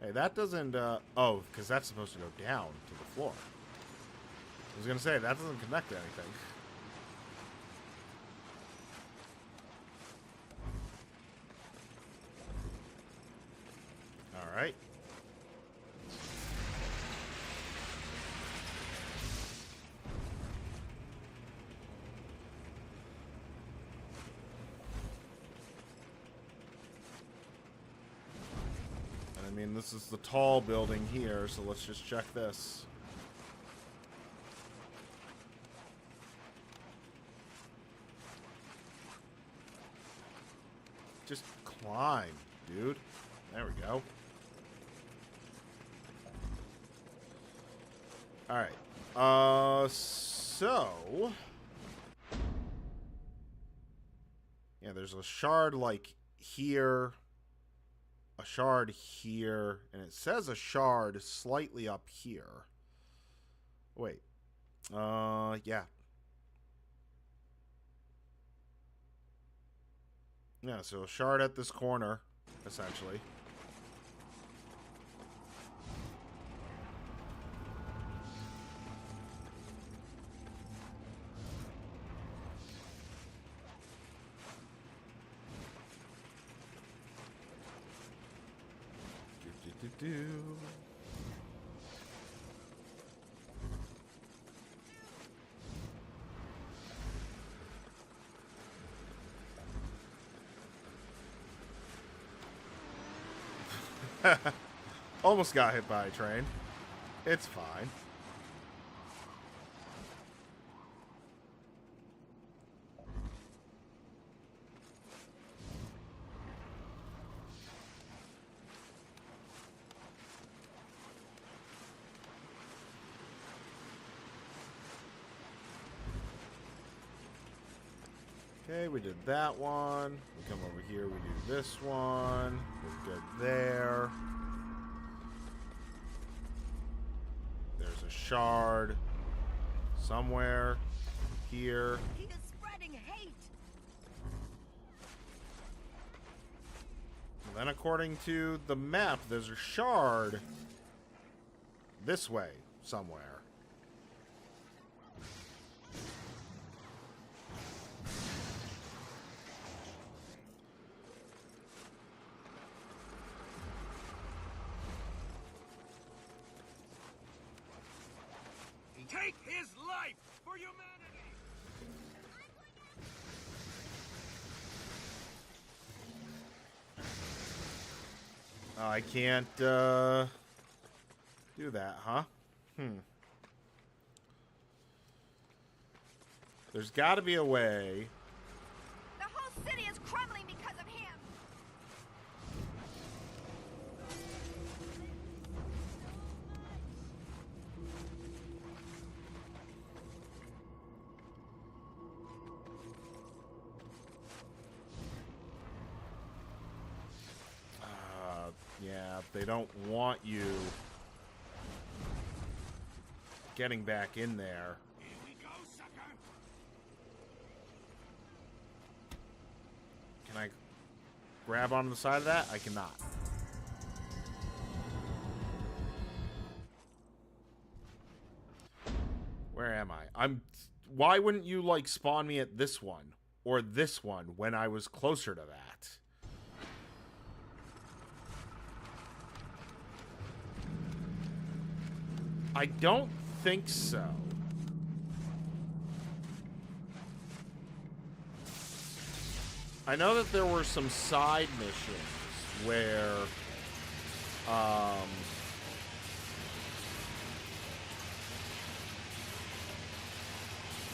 Speaker 1: Hey, that doesn't, oh, because that's supposed to go down to the floor. I was going to say, that doesn't connect to anything. Alright. And I mean, this is the tall building here, so let's just check this. Just climb, dude. There we go. All right. So yeah, there's a shard like here, a shard here, and it says a shard slightly up here. Wait. Yeah. Yeah, so a shard at this corner, essentially. Do. Almost got hit by a train. It's fine. Okay, we did that one. We come over here, we do this one. We're good there. There's a shard somewhere here.
Speaker 2: He is spreading hate.
Speaker 1: And then according to the map, there's a shard this way somewhere.
Speaker 4: Take his life for humanity!
Speaker 1: Oh, I can't do that, huh? There's got to be a way.
Speaker 2: The whole city is crumbling because of him.
Speaker 1: Yeah, they don't want you getting back in there.
Speaker 4: Here we go, sucker!
Speaker 1: Can I grab onto the side of that? I cannot. Where am I? Why wouldn't you, like, spawn me at this one or this one when I was closer to that? I don't think so. I know that there were some side missions where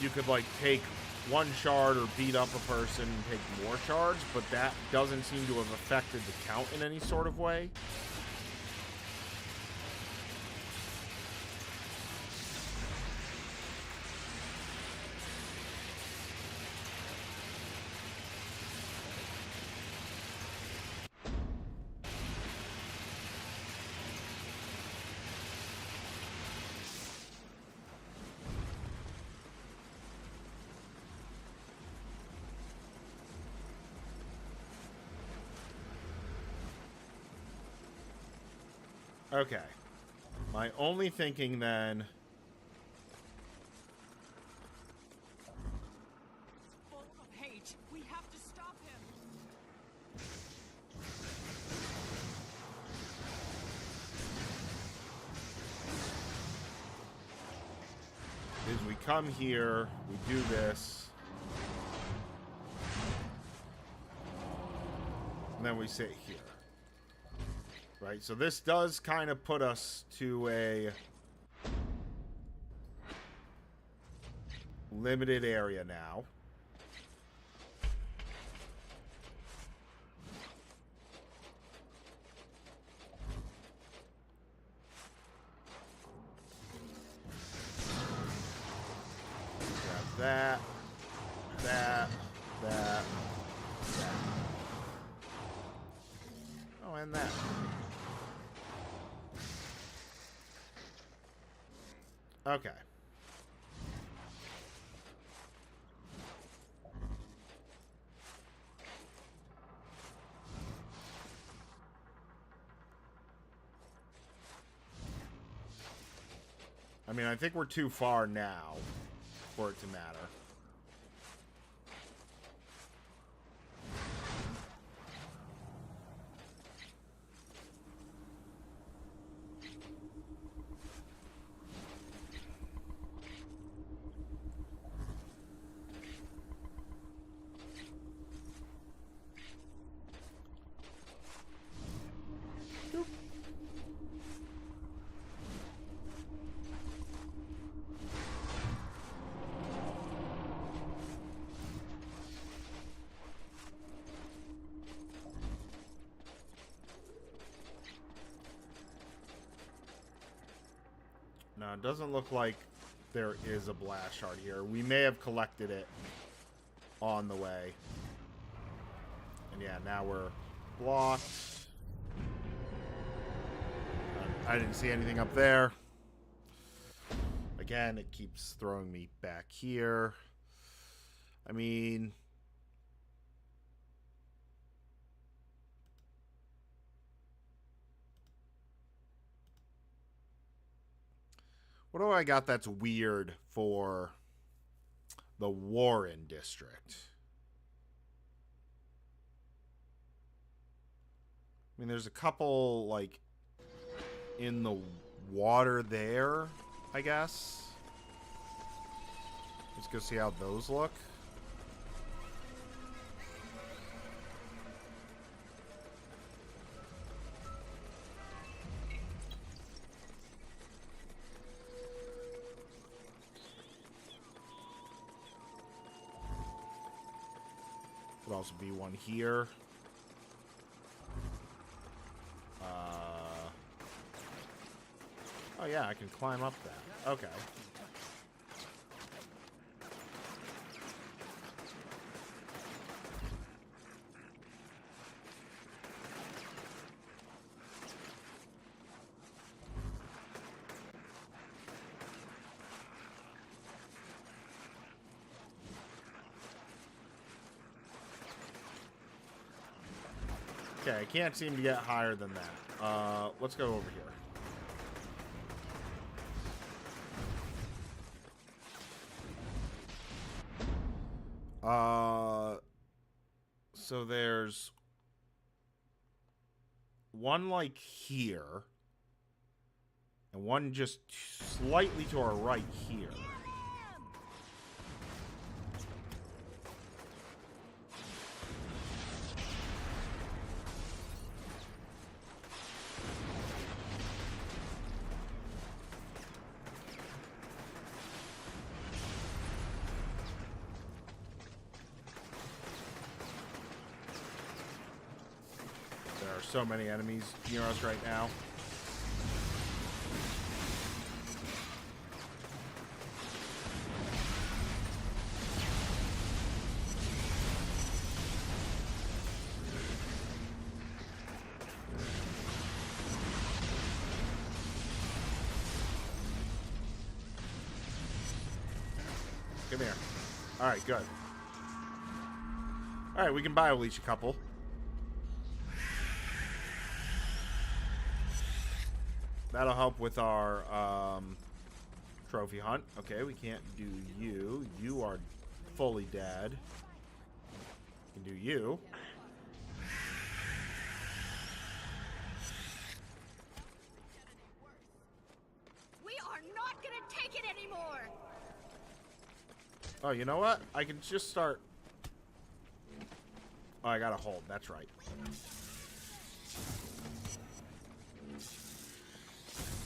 Speaker 1: you could, like, take one shard or beat up a person and take more shards, but that doesn't seem to have affected the count in any sort of way. Okay. My only thinking then...
Speaker 2: Full of hate. We have to stop him.
Speaker 1: is we come here, we do this, and then we sit here. Right, so this does kind of put us to a limited area now. That. That. That. That. Oh, and that. Okay. I mean, I think we're too far now for it to matter. No, it doesn't look like there is a blast shard here. We may have collected it on the way. And yeah, now we're blocked. I didn't see anything up there. Again, it keeps throwing me back here. I mean... what do I got that's weird for the Warren district? I mean, there's a couple, like, in the water there, I guess. Let's go see how those look. Could also be one here. Oh yeah, I can climb up that. Okay. Okay, I can't seem to get higher than that. Let's go over here. So there's one like here, and one just slightly to our right here. So many enemies near us right now. Come here. Alright, good. Alright, we can bio-leech a couple. That'll help with our trophy hunt. Okay, we can't do you. You are fully dead. We can do you.
Speaker 2: We are not gonna take it anymore.
Speaker 1: Oh, you know what? I can just start. Oh, I gotta hold. That's right.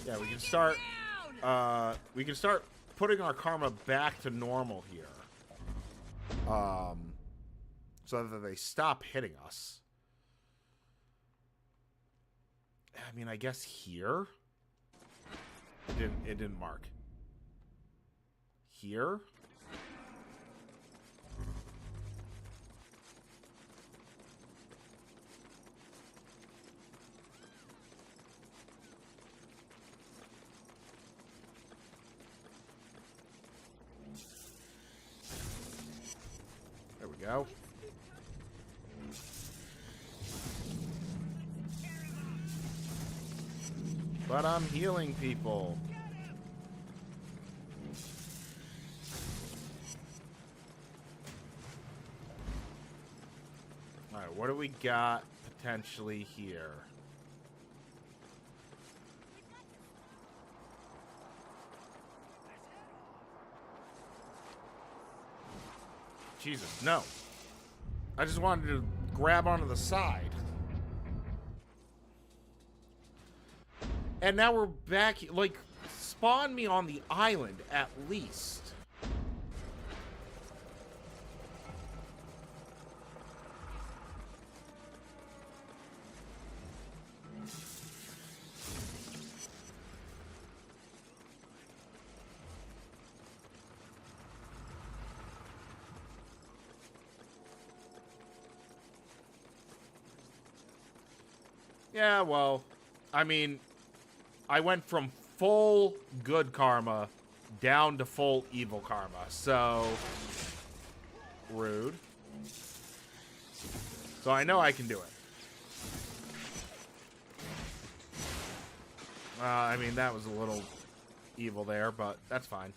Speaker 1: Yeah, we can start. We can start putting our karma back to normal here. So that they stop hitting us. I mean, I guess here. It didn't mark. Here. go. But I'm healing people. Alright, what do we got potentially here? Jesus, no. I just wanted to grab onto the side. And now we're back, like, spawn me on the island at least. Yeah, well, I mean, I went from full good karma down to full evil karma, so rude. So I know I can do it. I mean, that was a little evil there, but that's fine.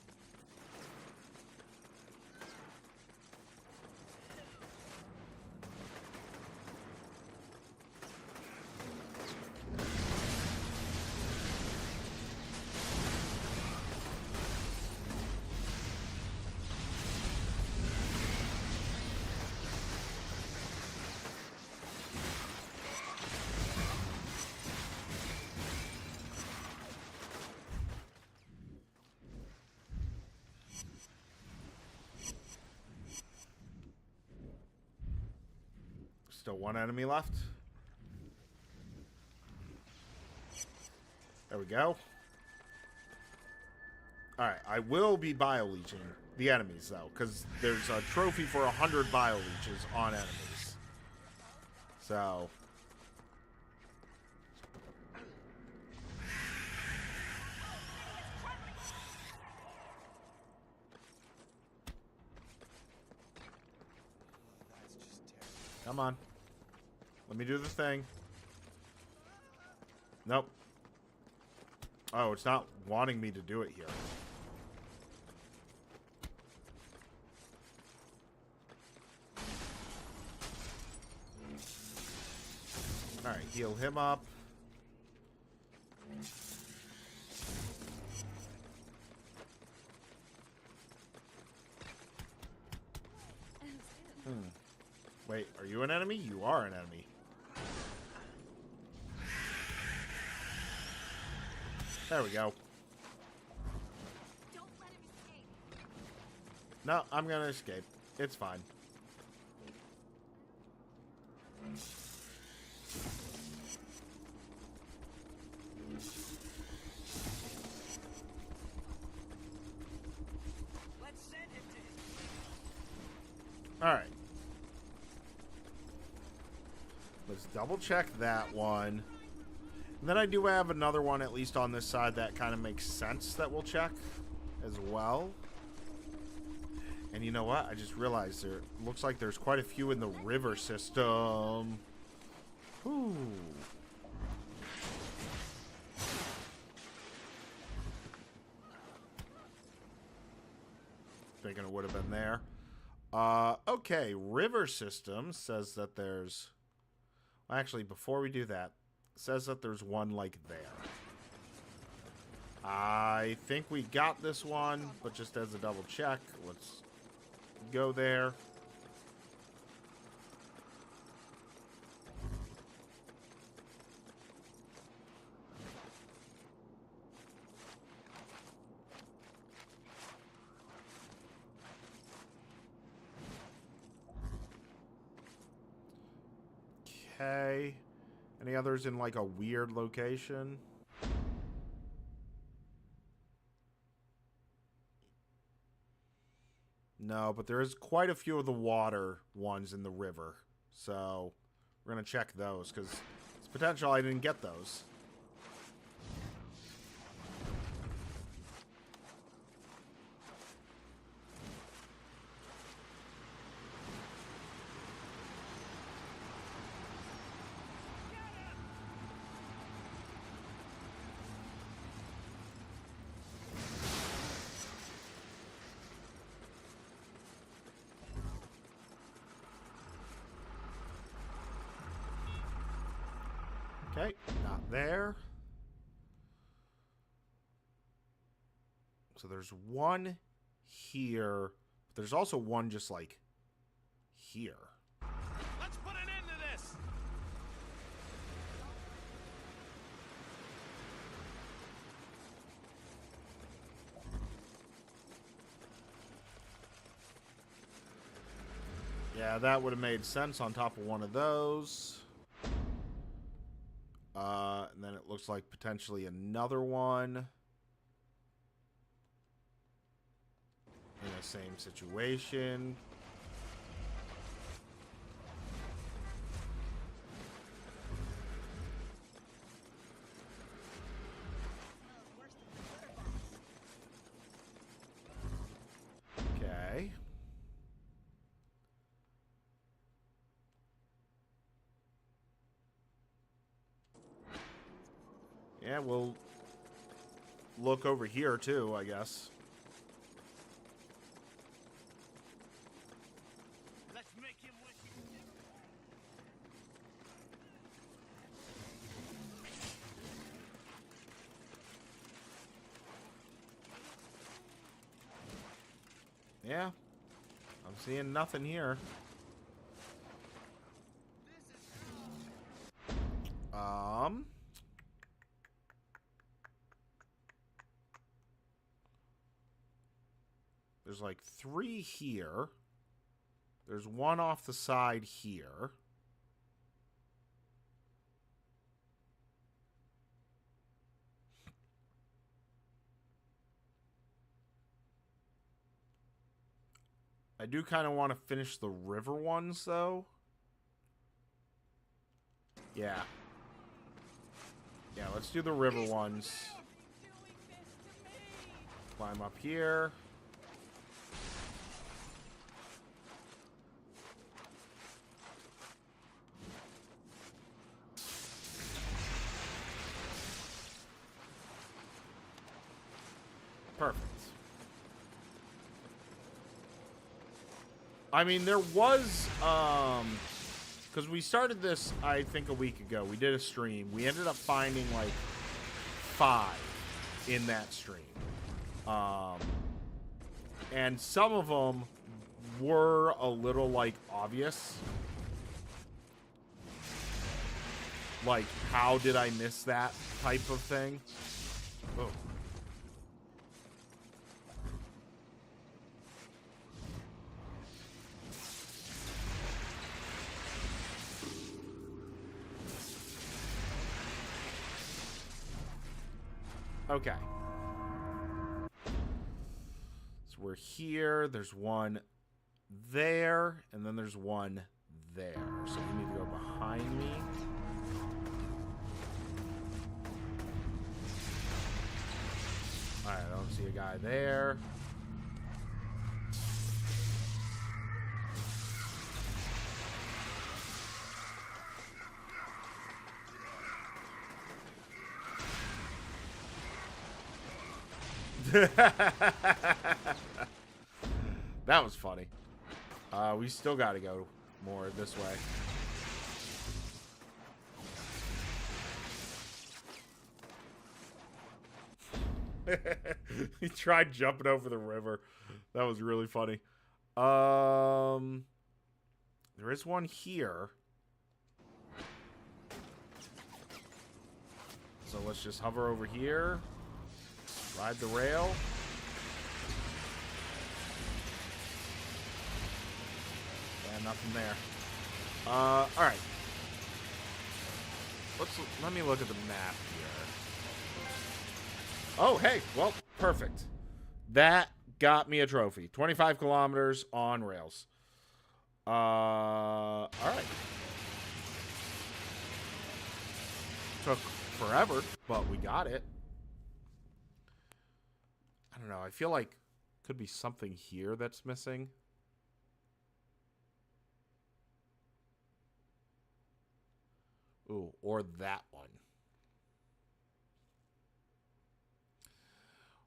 Speaker 1: Still one enemy left. There we go. Alright, I will be bio-leeching the enemies, though, because there's a trophy for 100 bio-leeches on enemies. So... Come on. Let me do the thing. Nope. Oh, it's not wanting me to do it here. Alright, heal him up. Wait, are you an enemy? You are an enemy. There we go.
Speaker 2: Don't let him escape.
Speaker 1: No, I'm gonna escape. It's fine.
Speaker 4: Let's send him to his...
Speaker 1: Alright. Let's double check that one. And then I do have another one, at least on this side, that kind of makes sense that we'll check as well. And you know what? I just realized there looks like there's quite a few in the river system. Ooh. Thinking it would have been there. Okay, river system says that there's... Actually, before we do that, it says that there's one like there. I think we got this one, but just as a double check, let's go there. Okay. Any others in like a weird location? No, but there is quite a few of the water ones in the river. So we're going to check those because it's potential I didn't get those. Okay, not there. So there's one here. But there's also one just like here.
Speaker 3: Let's put an end to this.
Speaker 1: Yeah, that would have made sense on top of one of those. And then it looks like potentially another one. In the same situation. Okay. Yeah, we'll look over here too, I guess.
Speaker 3: Let's make him wish he did.
Speaker 1: Yeah. I'm seeing nothing here. There's like 3 here. There's one off the side here. I do kind of want to finish the river ones, though. Yeah. Yeah, let's do the river ones. Climb up here. Perfect. I mean, there was, because we started this, I think, a week ago. We did a stream. We ended up finding, like, 5 in that stream. And some of them were a little, like, obvious. Like, how did I miss that type of thing? Oh. Okay. So we're here. There's one there, and then there's one there. So we need to go behind me. Alright, I don't see a guy there. That was funny. We still got to go more this way. He tried jumping over the river. That was really funny. There is one here. So let's just hover over here. Ride the rail. Yeah, nothing there. Alright. Let me look at the map here. Oh, hey. Well, perfect. That got me a trophy. 25 kilometers on rails. Alright. Took forever, but we got it. I don't know. I feel like could be something here that's missing. Ooh, or that one.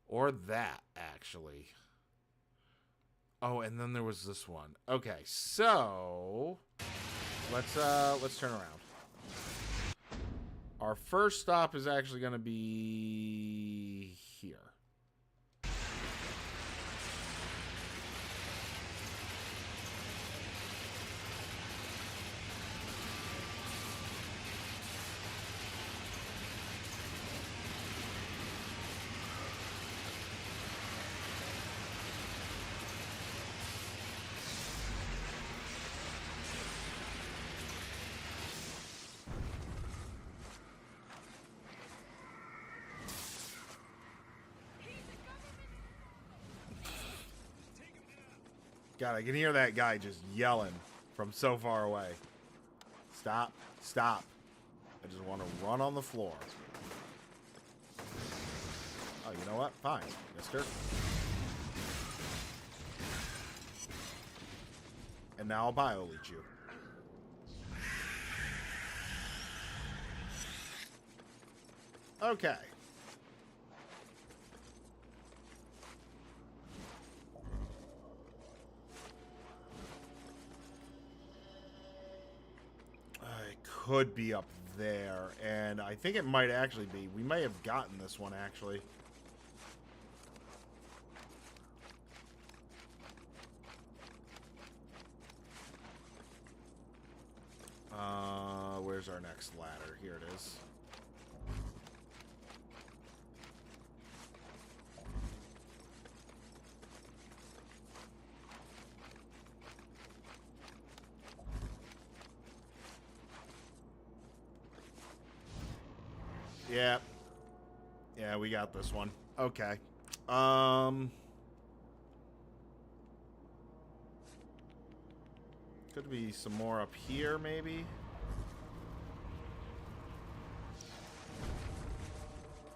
Speaker 1: Or that, actually. Oh, and then there was this one. Okay, so let's turn around. Our first stop is actually going to be here. God, I can hear that guy just yelling from so far away. Stop. Stop. I just want to run on the floor. Oh, you know what? Fine, mister. And now I'll bio-leech you. Okay. It could be up there, and I think it might actually be. We may have gotten this one, actually. Where's our next ladder? Here it is. Yeah. Yeah, we got this one. Okay. Could be some more up here, maybe.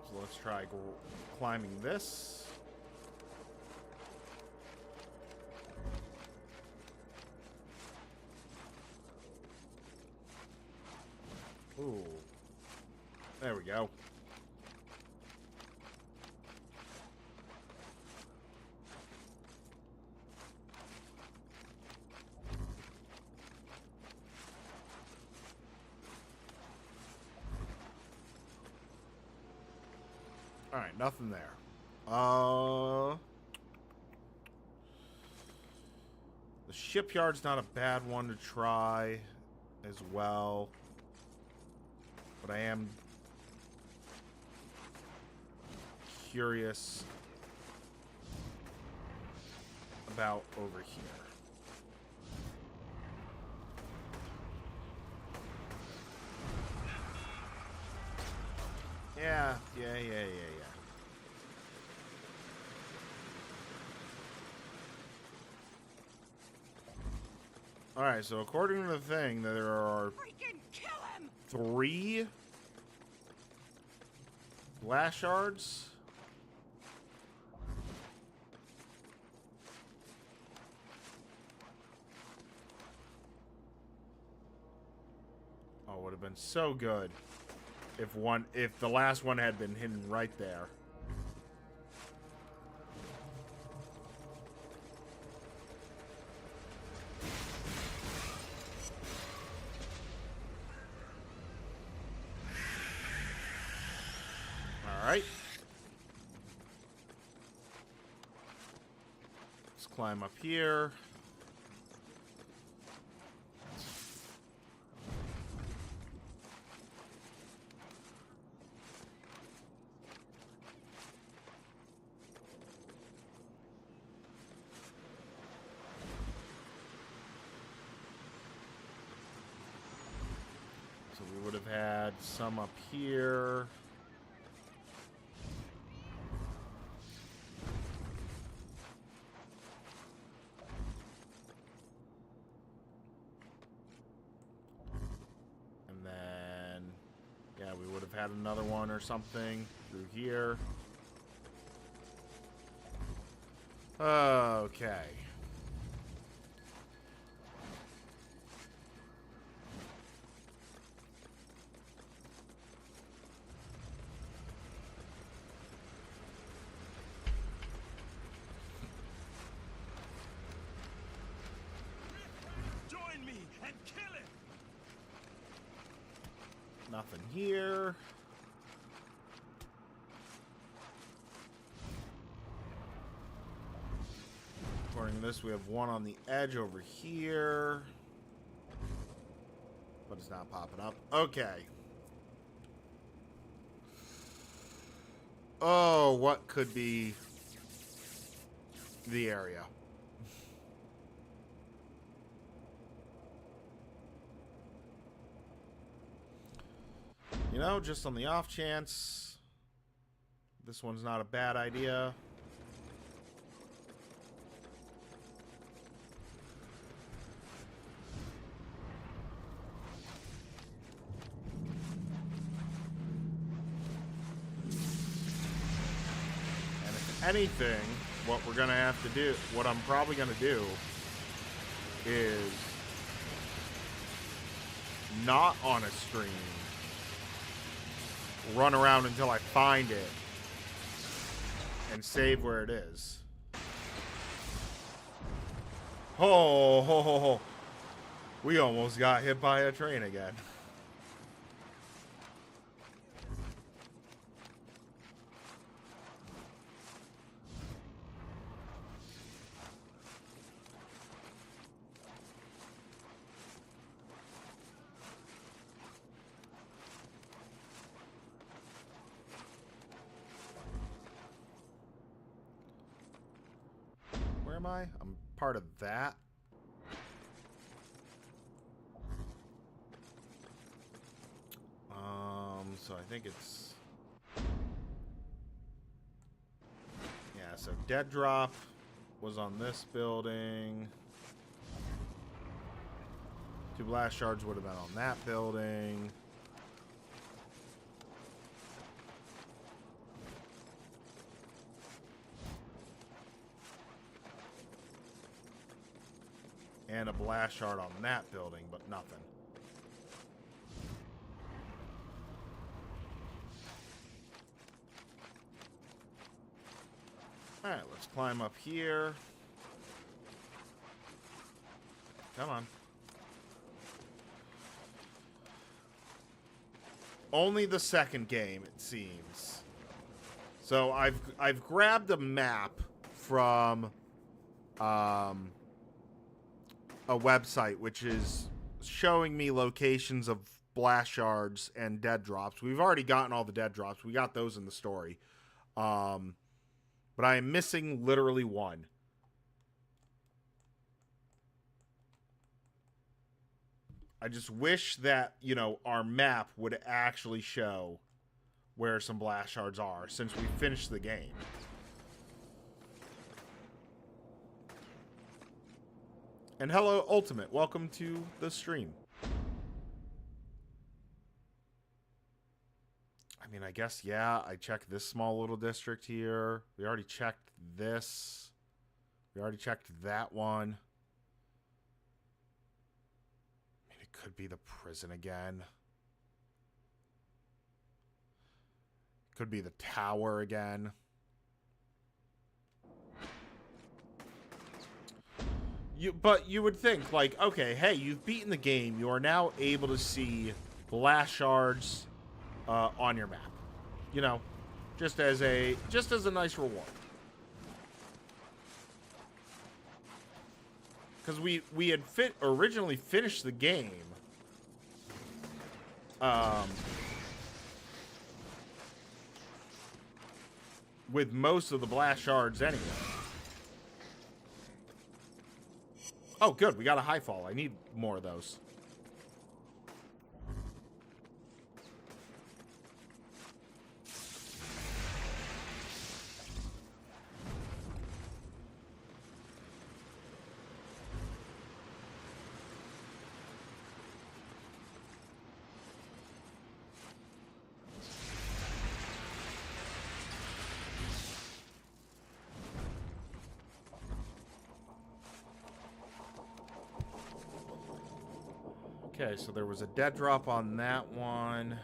Speaker 1: So let's try climbing this. Ooh. There we go. Alright, nothing there. The shipyard's not a bad one to try as well. But I am curious about over here. Yeah. Alright, so according to the thing, there are
Speaker 2: Freaking kill him!
Speaker 1: 3 Blastshards. Oh, would have been so good if the last one had been hidden right there. All right. Let's climb up here. So we would have had some up here. And then, yeah, we would have had another one or something through here. Okay.
Speaker 3: Join me and kill him!
Speaker 1: Nothing here. According to this, we have one on the edge over here. But it's not popping up. Okay. Oh, what could be the area? You know, just on the off chance, this one's not a bad idea. And if anything, what we're gonna have to do, what I'm probably gonna do, is not on a stream. Run around until I find it and save where it is. Oh, ho, ho, ho. We almost got hit by a train again. Where am I? I'm part of that. So I think it's... Yeah, so Dead Drop was on this building. 2 Blastshards would have been on that building. And a Blastshard on that building, but nothing. Alright, let's climb up here. Come on. Only the second game, it seems. So I've grabbed a map from a website which is showing me locations of Blastshards and Dead Drops. We've already gotten all the Dead Drops. We got those in the story. But I am missing literally one. I just wish that, you know, our map would actually show where some Blastshards are since we finished the game. And hello, Ultimate. Welcome to the stream. I mean, I guess, yeah, I checked this small little district here. We already checked this. We already checked that one. I mean, it could be the prison again. Could be the tower again. But you would think, like, okay, hey, you've beaten the game. You are now able to see Blastshards on your map. You know, just as a nice reward. Because we had originally finished the game with most of the Blastshards anyway. Oh, good. We got a high fall. I need more of those. Okay, so there was a dead drop on that one.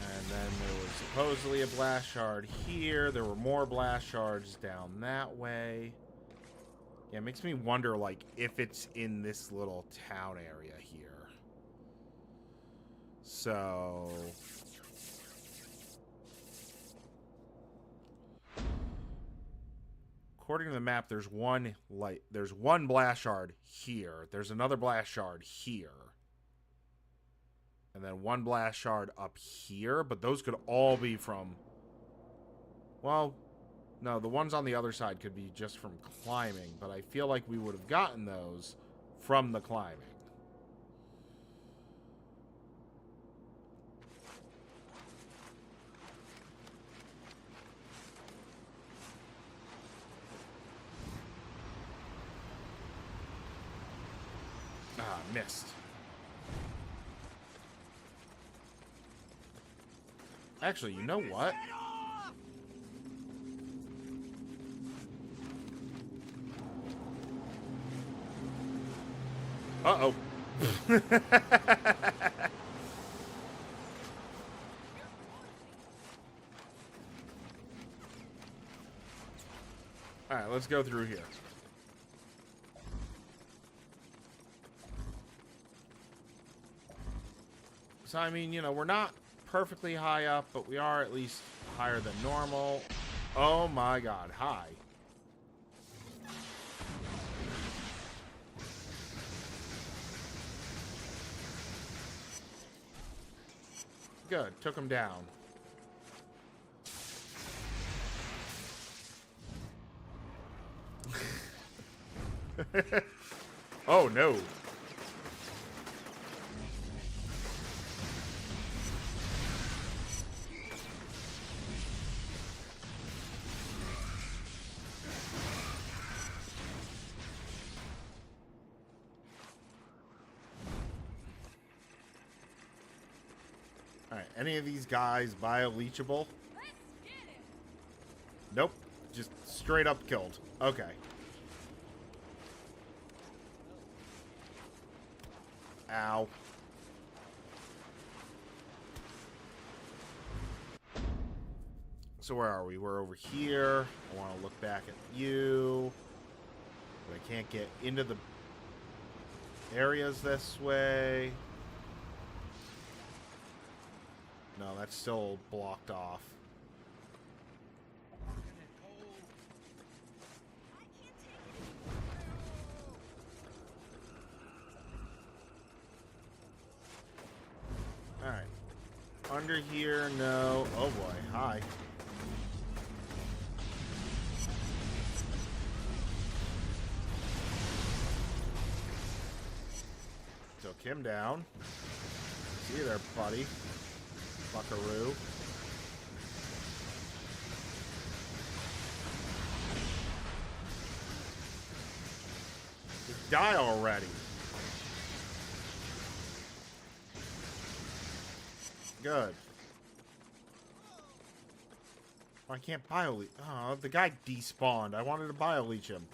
Speaker 1: And then there was supposedly a Blastshard here. There were more Blastshards down that way. Yeah, it makes me wonder, like, if it's in this little town area here. So... according to the map, there's one blast shard here. There's another blast shard here. And then one blast shard up here. But those could all be from... well, no, the ones on the other side could be just from climbing. But I feel like we would have gotten those from the climbing. Ah, missed. Actually, you know what? Uh-oh. Alright, let's go through here. So, I mean, you know, we're not perfectly high up, but we are at least higher than normal. Oh my god, hi. Good, took him down. Oh no. Alright, any of these guys bio-leachable?
Speaker 2: Let's get it.
Speaker 1: Nope. Just straight up killed. Okay. Ow. So where are we? We're over here. I want to look back at you. But I can't get into the areas this way. No, that's still blocked off. Alright. Under here, no. Oh boy, hi. Took him down. See you there, buddy. Buckaroo. Just die already. Good. I can't bio-leech. Oh, the guy despawned. I wanted to bio-leech him.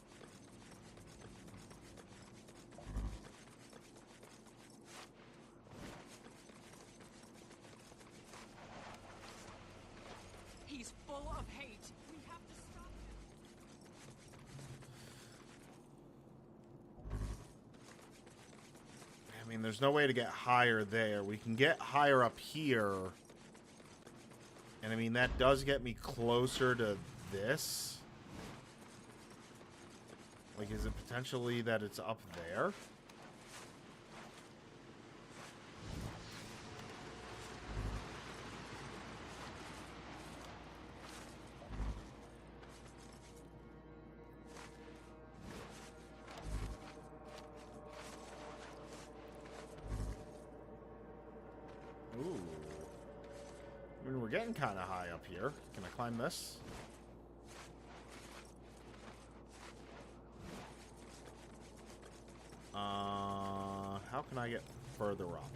Speaker 2: He's full of hate. We have to stop him.
Speaker 1: I mean, there's no way to get higher there. We can get higher up here. And I mean, that does get me closer to this. Like, is it potentially that it's up there? Ooh. I mean, we're getting kind of high up here. Can I climb this? How can I get further up?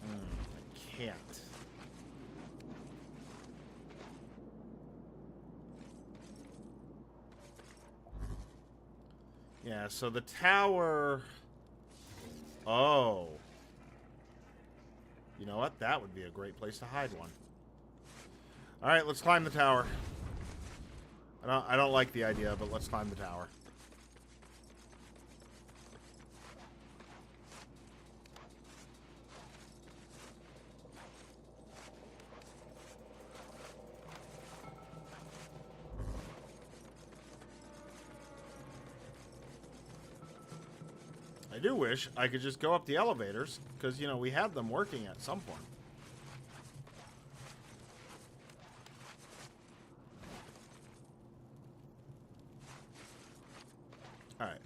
Speaker 1: I can't. Yeah, so the tower... Oh. You know what? That would be a great place to hide one. Alright, let's climb the tower. I don't like the idea, but let's climb the tower. I do wish I could just go up the elevators, because, you know, we had them working at some point.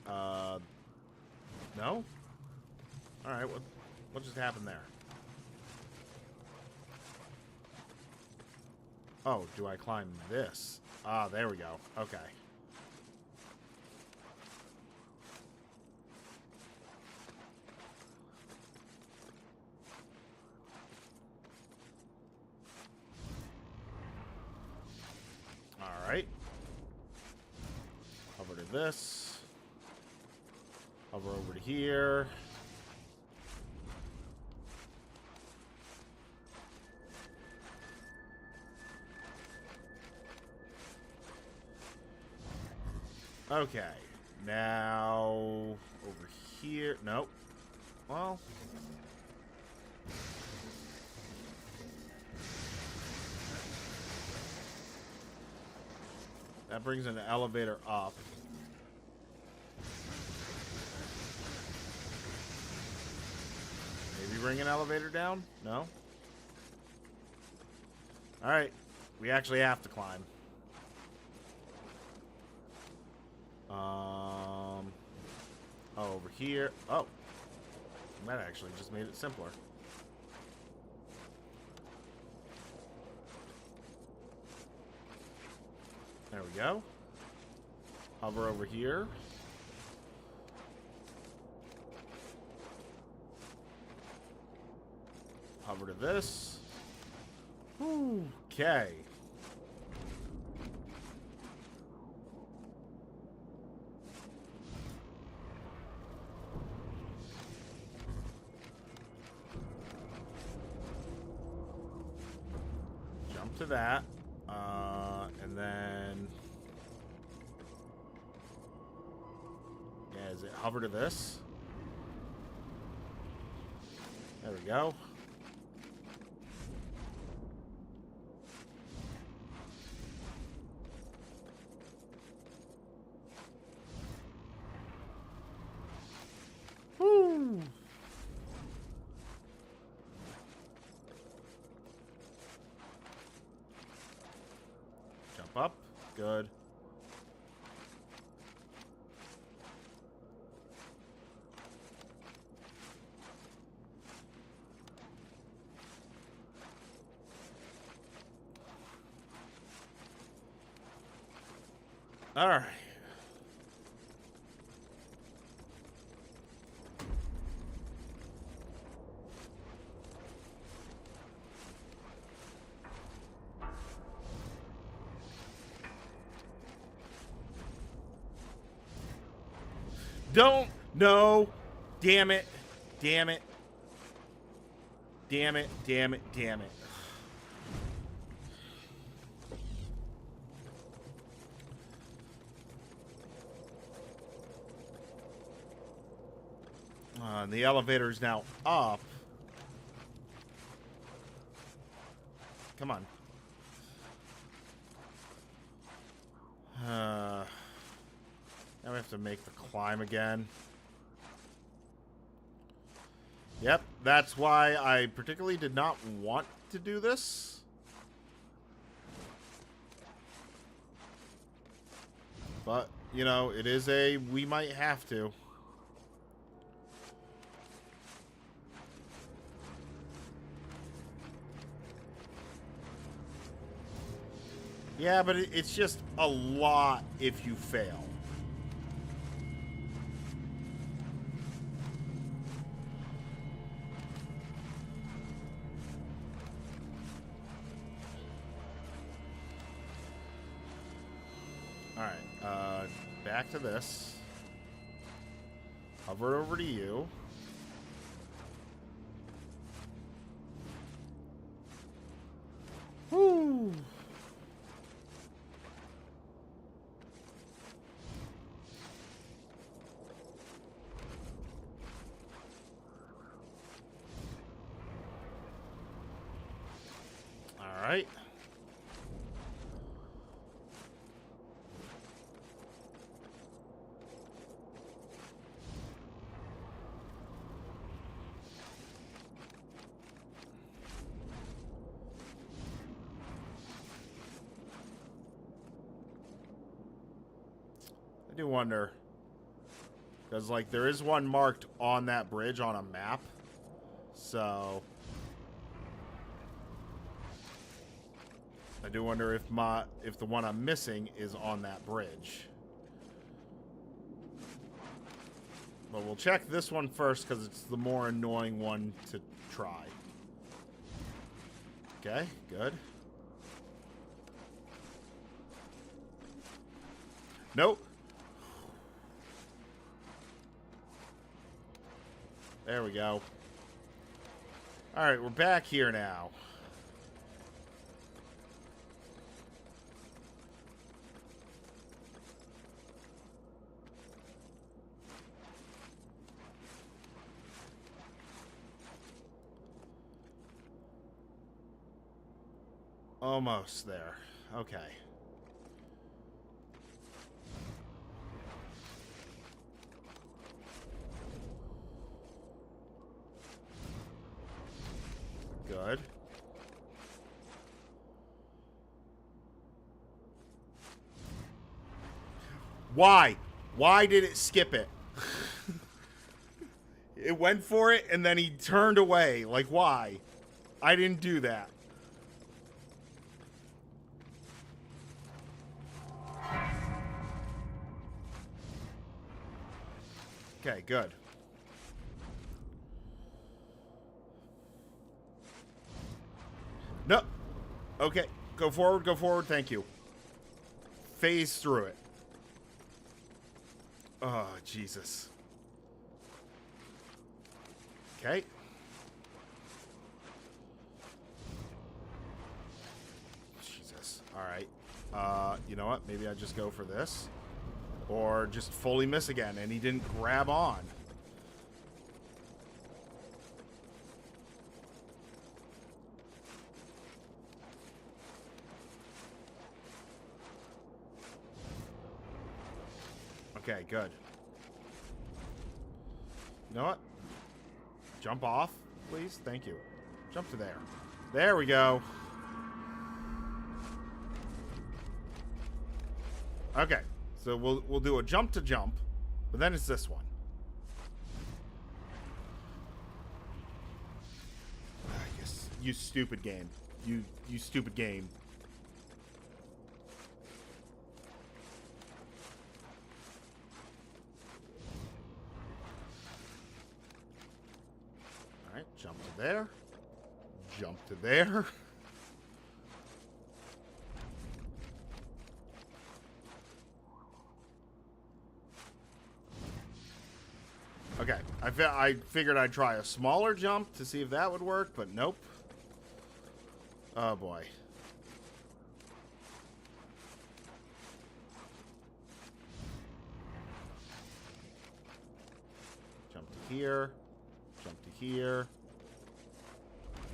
Speaker 1: Alright, no? Alright, what just happened there? Oh, do I climb this? Ah, there we go. Okay. Alright. Over to this. Hover over to here. Okay. Now, over here. Nope. Well. That brings an elevator up. Maybe bring an elevator down? No? Alright. We actually have to climb. Oh, over here. Oh. That actually just made it simpler. There we go. Hover over here. Hover to this. Okay. Jump to that. And then... yeah, is it hover to this? There we go. Woo! Jump up. Good. All right. Don't. No. Damn it. Damn it. Damn it. Damn it. Damn it. The elevator is now up. Come on. Now we have to make the climb again. Yep, that's why I particularly did not want to do this. But, you know, it is a we might have to. Yeah, but it's just a lot if you fail. Alright, back to this. Hover over to you. Woo! I do wonder. Because, like, there is one marked on that bridge on a map. So... I do wonder if the one I'm missing is on that bridge. But we'll check this one first because it's the more annoying one to try. Okay, good. Nope. There we go. Alright, we're back here now. Almost there. Okay. Good. Why? Why did it skip it? It went for it and then he turned away. Like, why? I didn't do that. Okay, good. No. Okay, go forward, thank you. Phase through it. Oh, Jesus. Okay. Jesus. Alright. You know what? Maybe I just go for this. Or just fully miss again, and he didn't grab on. Okay, good. You know what? Jump off, please. Thank you. Jump to there. There we go. Okay. So we'll do a jump to jump, but then it's this one. Yes, you stupid game. You stupid game. All right, jump to there. Jump to there. Okay, I figured I'd try a smaller jump to see if that would work, but nope. Oh boy. Jump to here. Jump to here.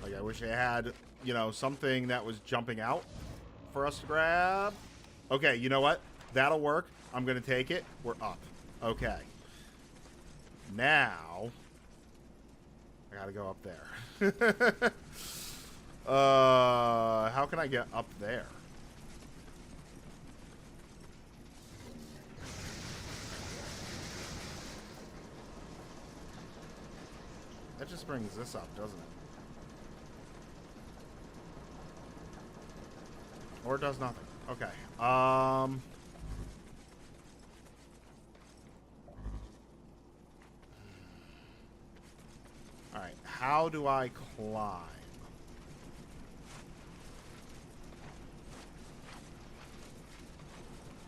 Speaker 1: Like, I wish I had, you know, something that was jumping out for us to grab. Okay, you know what? That'll work. I'm going to take it. We're up. Okay. Now, I gotta go up there. How can I get up there? That just brings this up, doesn't it? Or it does nothing. Okay. Alright, how do I climb?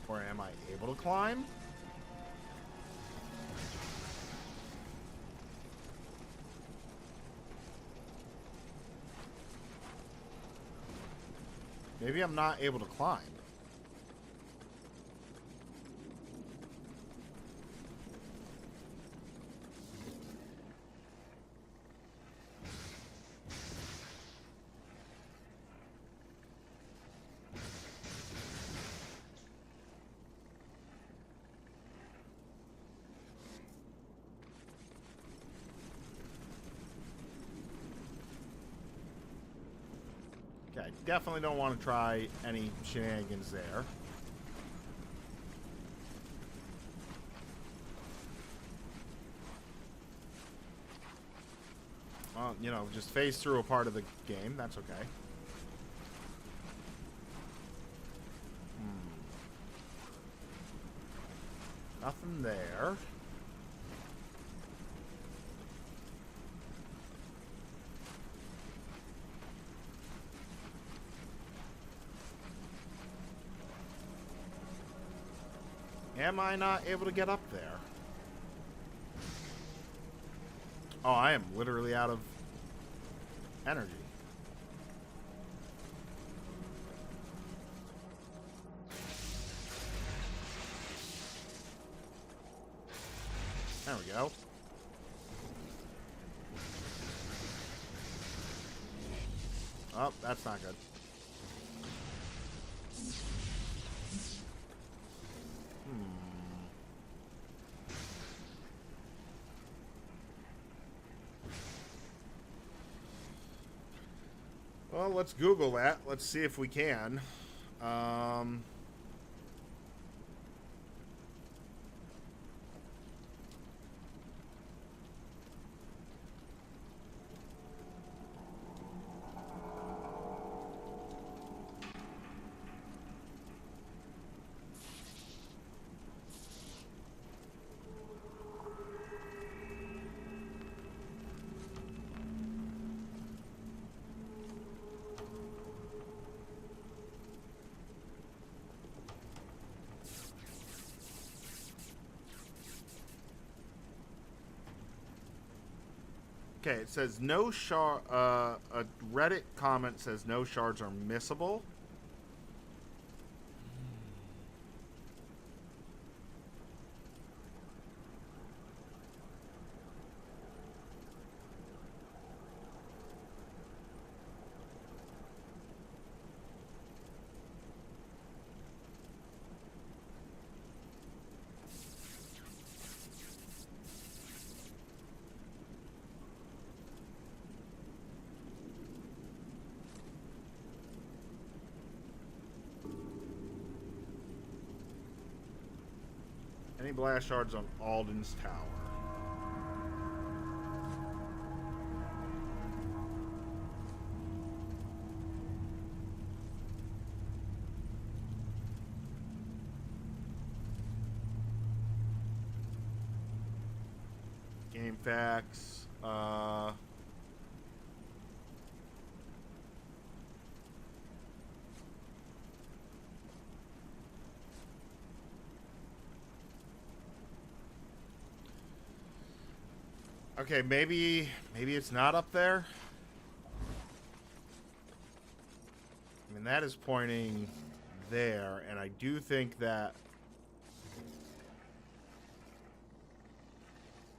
Speaker 1: Or am I able to climb? Maybe I'm not able to climb. Okay, definitely don't want to try any shenanigans there. you know, just phase through a part of the game. That's okay. Nothing there. Am I not able to get up there? Oh, I am literally out of energy. There we go. Oh, that's not good. Well, let's Google that. Let's see if we can. Okay, it says no shard. A Reddit comment says no shards are missable. Any blast shards on Alden's tower? Game facts. Okay, maybe it's not up there. I mean, that is pointing there, and I do think that.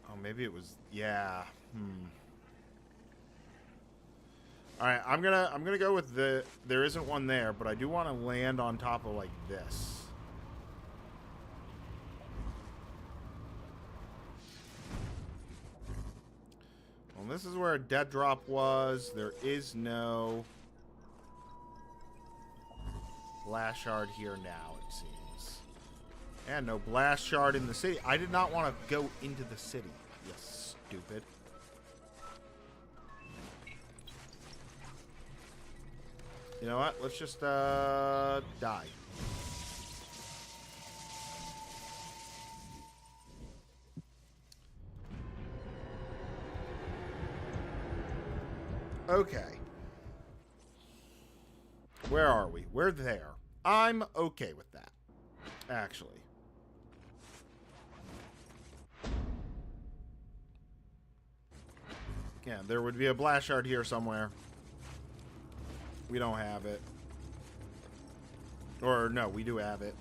Speaker 1: Oh, maybe it was. Yeah. All right, I'm gonna go with the. There isn't one there, but I do want to land on top of like this. Well, this is where a dead drop was. There is no blast shard here now, it seems. And no blast shard in the city. I did not want to go into the city, you stupid. You know what? Let's just die. Okay. Where are we? We're there. I'm okay with that, actually. Yeah, there would be a blast shard here somewhere. We don't have it. Or, no, we do have it.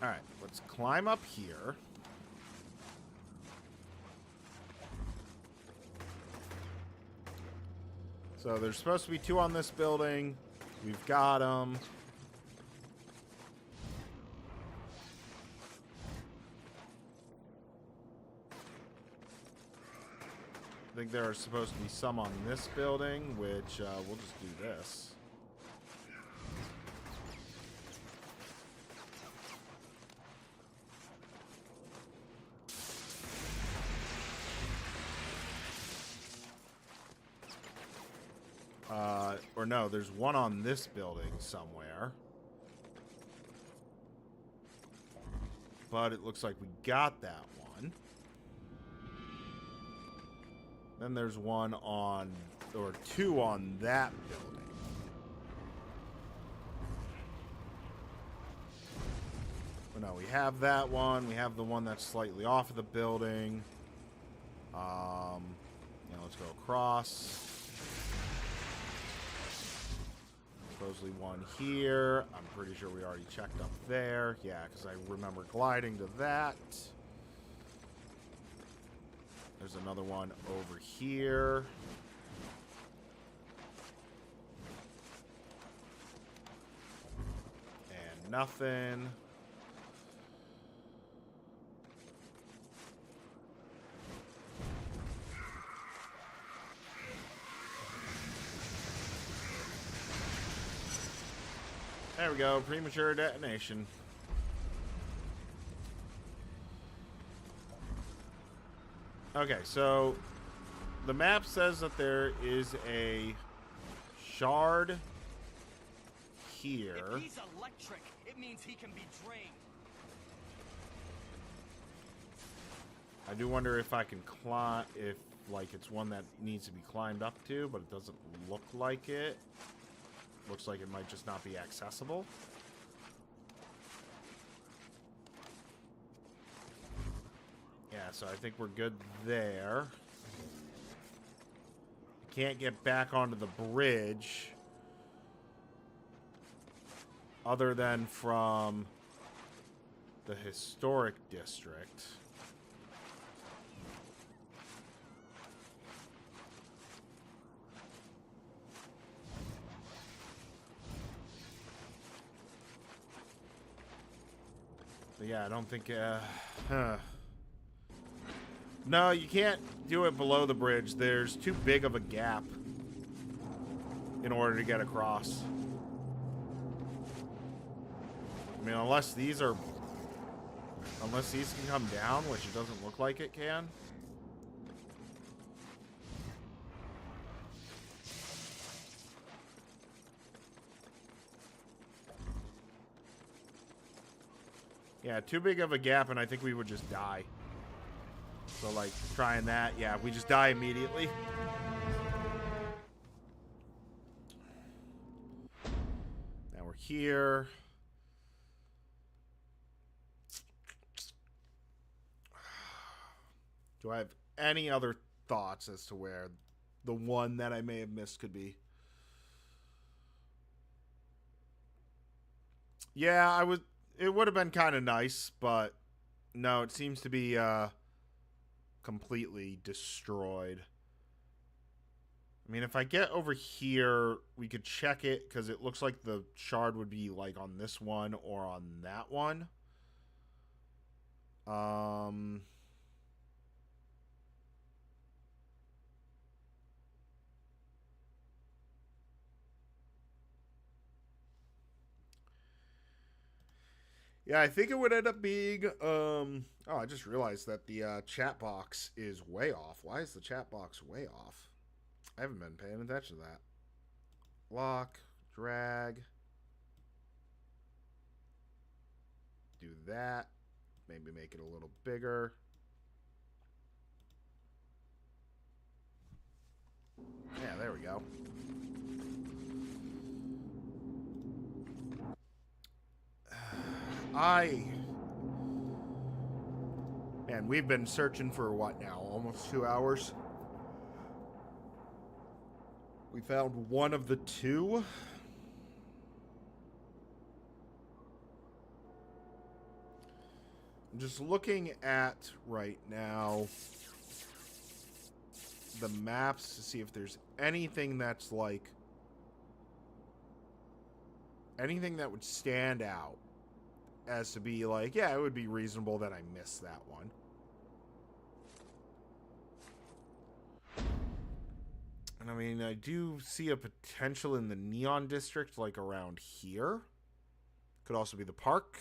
Speaker 1: Alright, let's climb up here. So there's supposed to be 2 on this building. We've got them. I think there are supposed to be some on this building, which we'll just do this. Or no, there's one on this building somewhere. But it looks like we got that one. Then there's one on, or two on that building. But no, we have that one. We have the one that's slightly off of the building. Let's go across. Supposedly one here. I'm pretty sure we already checked up there. Yeah, because I remember gliding to that. There's another one over here. And nothing. There we go. Premature detonation. Okay, so the map says that there is a shard here.
Speaker 4: If he's electric, it means he can be drained.
Speaker 1: I do wonder if I can climb, if like it's one that needs to be climbed up to, but it doesn't look like it. Looks like it might just not be accessible. Yeah, so I think we're good there. Can't get back onto the bridge other than from the historic district. But yeah, I don't think... No, you can't do it below the bridge. There's too big of a gap in order to get across. I mean, unless these are... Unless these can come down, which it doesn't look like it can. Yeah, too big of a gap, and I think we would just die. So, like, trying that, yeah, we just die immediately. Now we're here. Do I have any other thoughts as to where the one that I may have missed could be? Yeah, I would... It would have been kind of nice, but no, it seems to be completely destroyed. I mean, if I get over here, we could check it, because it looks like the shard would be like on this one or on that one. Yeah, I think it would end up being, oh, I just realized that the chat box is way off. Why is the chat box way off? I haven't been paying attention to that. Lock, drag. Do that. Maybe make it a little bigger. Yeah, there we go. Man, we've been searching for what now? Almost 2 hours. We found one of the two. I'm just looking at right now the maps to see if there's anything that's like anything that would stand out as to be like, yeah, it would be reasonable that I missed that one. And I mean, I do see a potential in the Neon District, like around here. Could also be the park.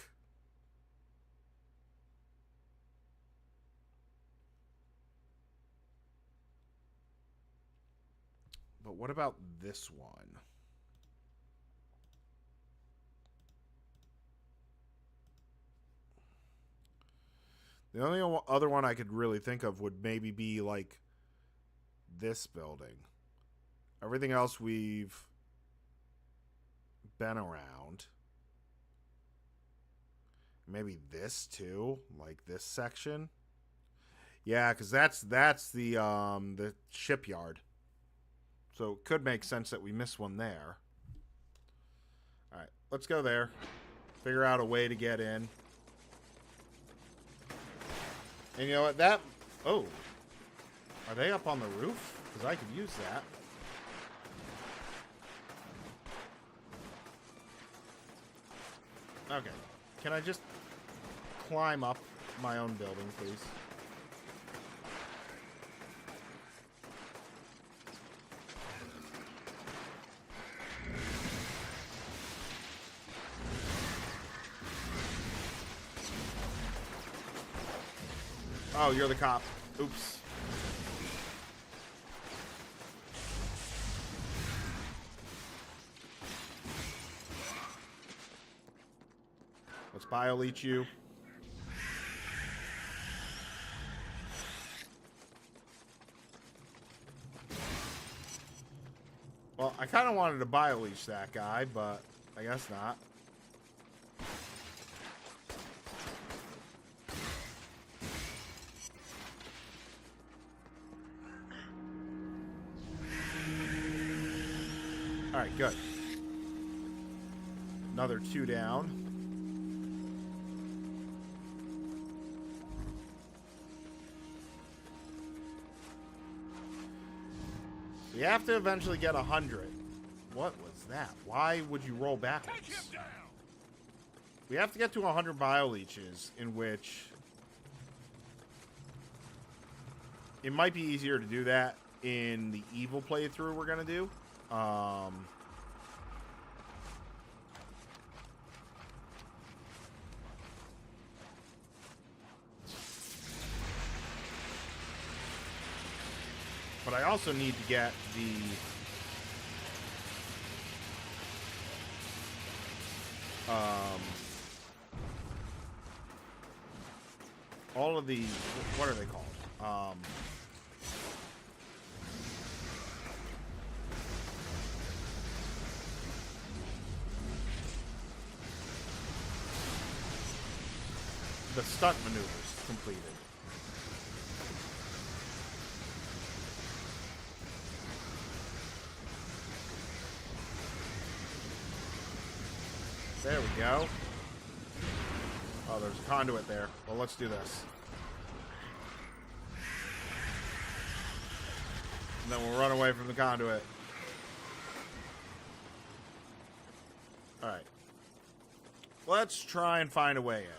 Speaker 1: But what about this one? The only other one I could really think of would maybe be like this building. Everything else we've been around. Maybe this too, like this section. Yeah, because that's the shipyard. So it could make sense that we miss one there. All right, let's go there. Figure out a way to get in. And you know what? That... Oh. Are they up on the roof? Because I could use that. Okay. Can I just climb up my own building, please? Oh, you're the cop. Oops. Let's bio-leech you. Well, I kind of wanted to bio-leech that guy, but I guess not. Alright, good. Another 2 down. We have to eventually get 100. What was that? Why would you roll backwards?
Speaker 3: Take him down.
Speaker 1: We have to get to 100 bio-leeches, in which it might be easier to do that in the evil playthrough we're going to do. But I also need to get the all of the, what are they called? The stunt maneuvers completed. There we go. Oh, there's a conduit there. Well, let's do this. And then we'll run away from the conduit. Alright. Let's try and find a way in.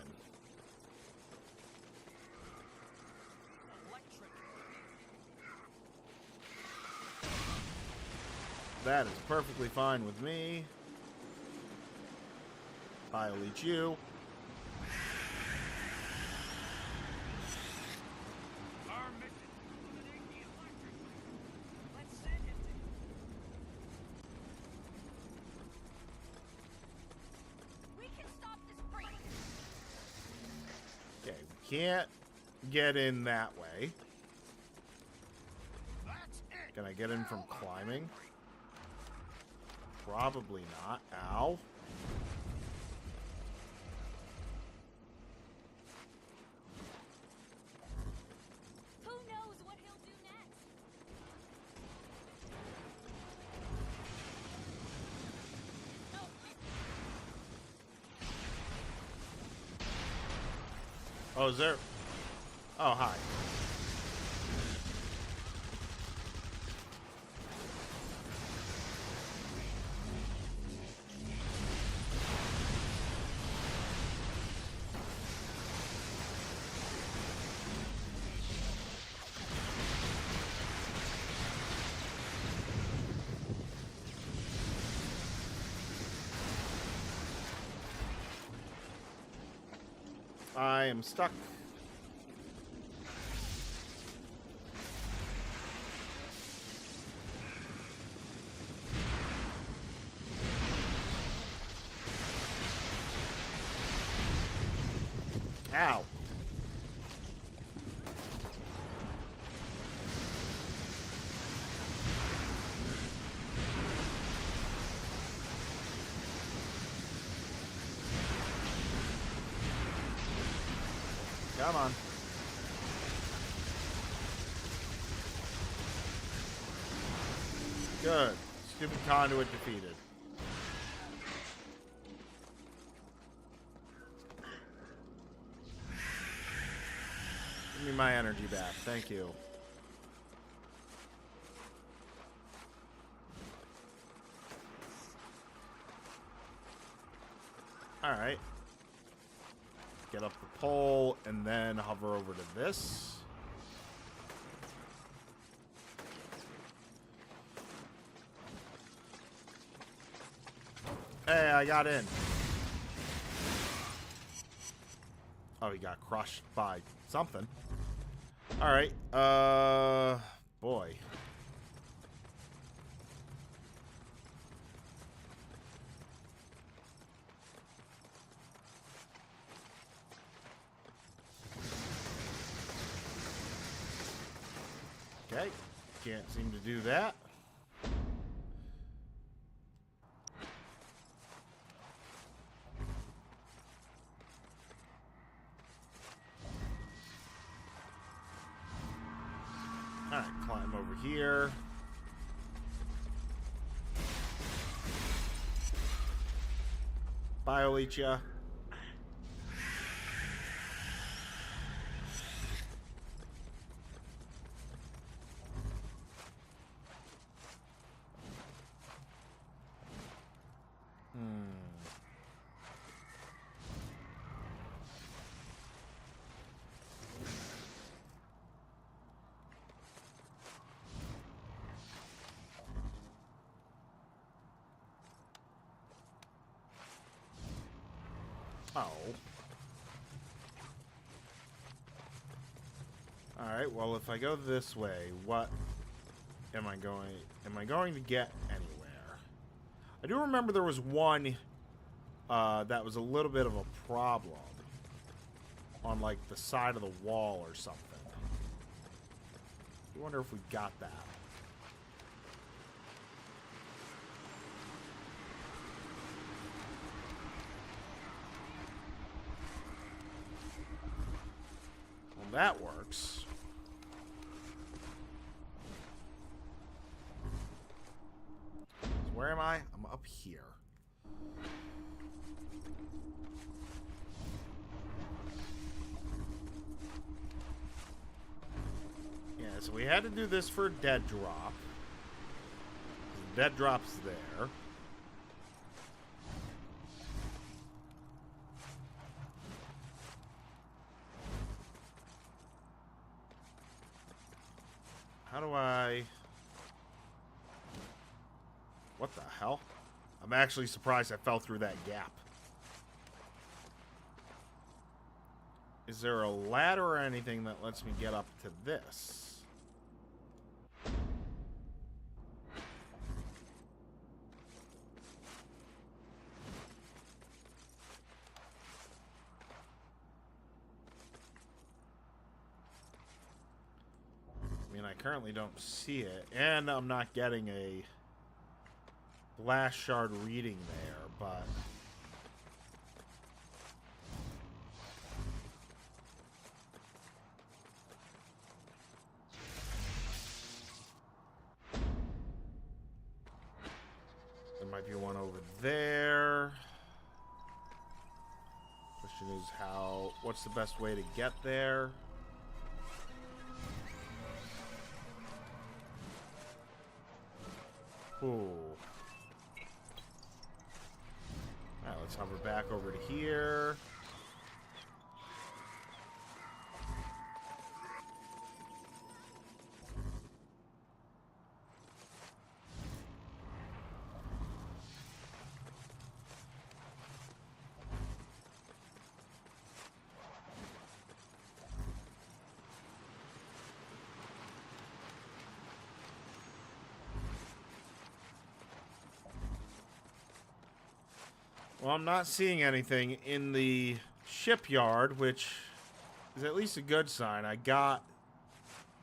Speaker 1: That is perfectly fine with me. I'll eat you.
Speaker 3: Our mission.
Speaker 4: Eliminate the electric. Let's send him to...
Speaker 2: We can stop this break.
Speaker 1: Okay, we can't get in that way.
Speaker 3: That's it.
Speaker 1: Can I get in from climbing? Probably not. Ow.
Speaker 2: Who knows what he'll do next?
Speaker 1: Oh, is there... Oh, hi. I am stuck. Ow. Come on. Good. Stupid conduit defeated. Give me my energy back. Thank you. Alright. Get up the pole and then hover over to this. Hey, I got in. Oh, he got crushed by something. Alright, boy. Okay, can't seem to do that. Alright, climb over here. Bioleech. Oh. Alright, well, if I go this way, what am I going to get anywhere? I do remember there was one that was a little bit of a problem on, like, the side of the wall or something. I wonder if we got that. Well, that works. So where am I? I'm up here. Yeah, so we had to do this for a dead drop. The dead drop's there. How do I... What the hell? I'm actually surprised I fell through that gap. Is there a ladder or anything that lets me get up to this? I mean, I currently don't see it, and I'm not getting a Blastshard reading there, but... There might be one over there. Question is what's the best way to get there? Ooh. Alright, let's hover back over to here. Well, I'm not seeing anything in the shipyard, which is at least a good sign. I got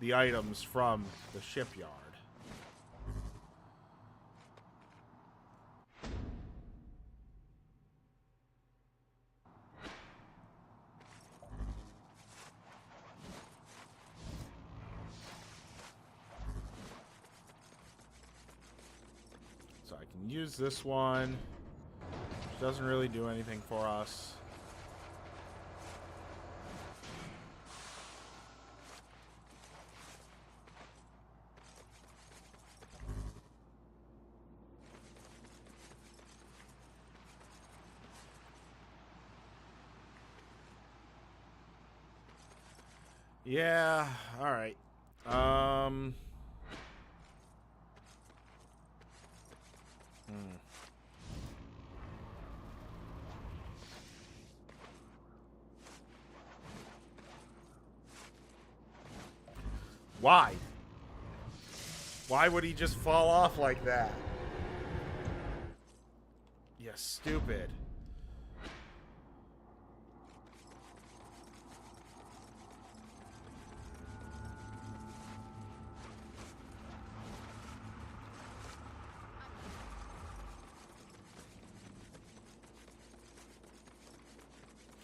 Speaker 1: the items from the shipyard. So I can use this one, which doesn't really do anything for us. Yeah, all right. Why? Why would he just fall off like that? Yeah, stupid.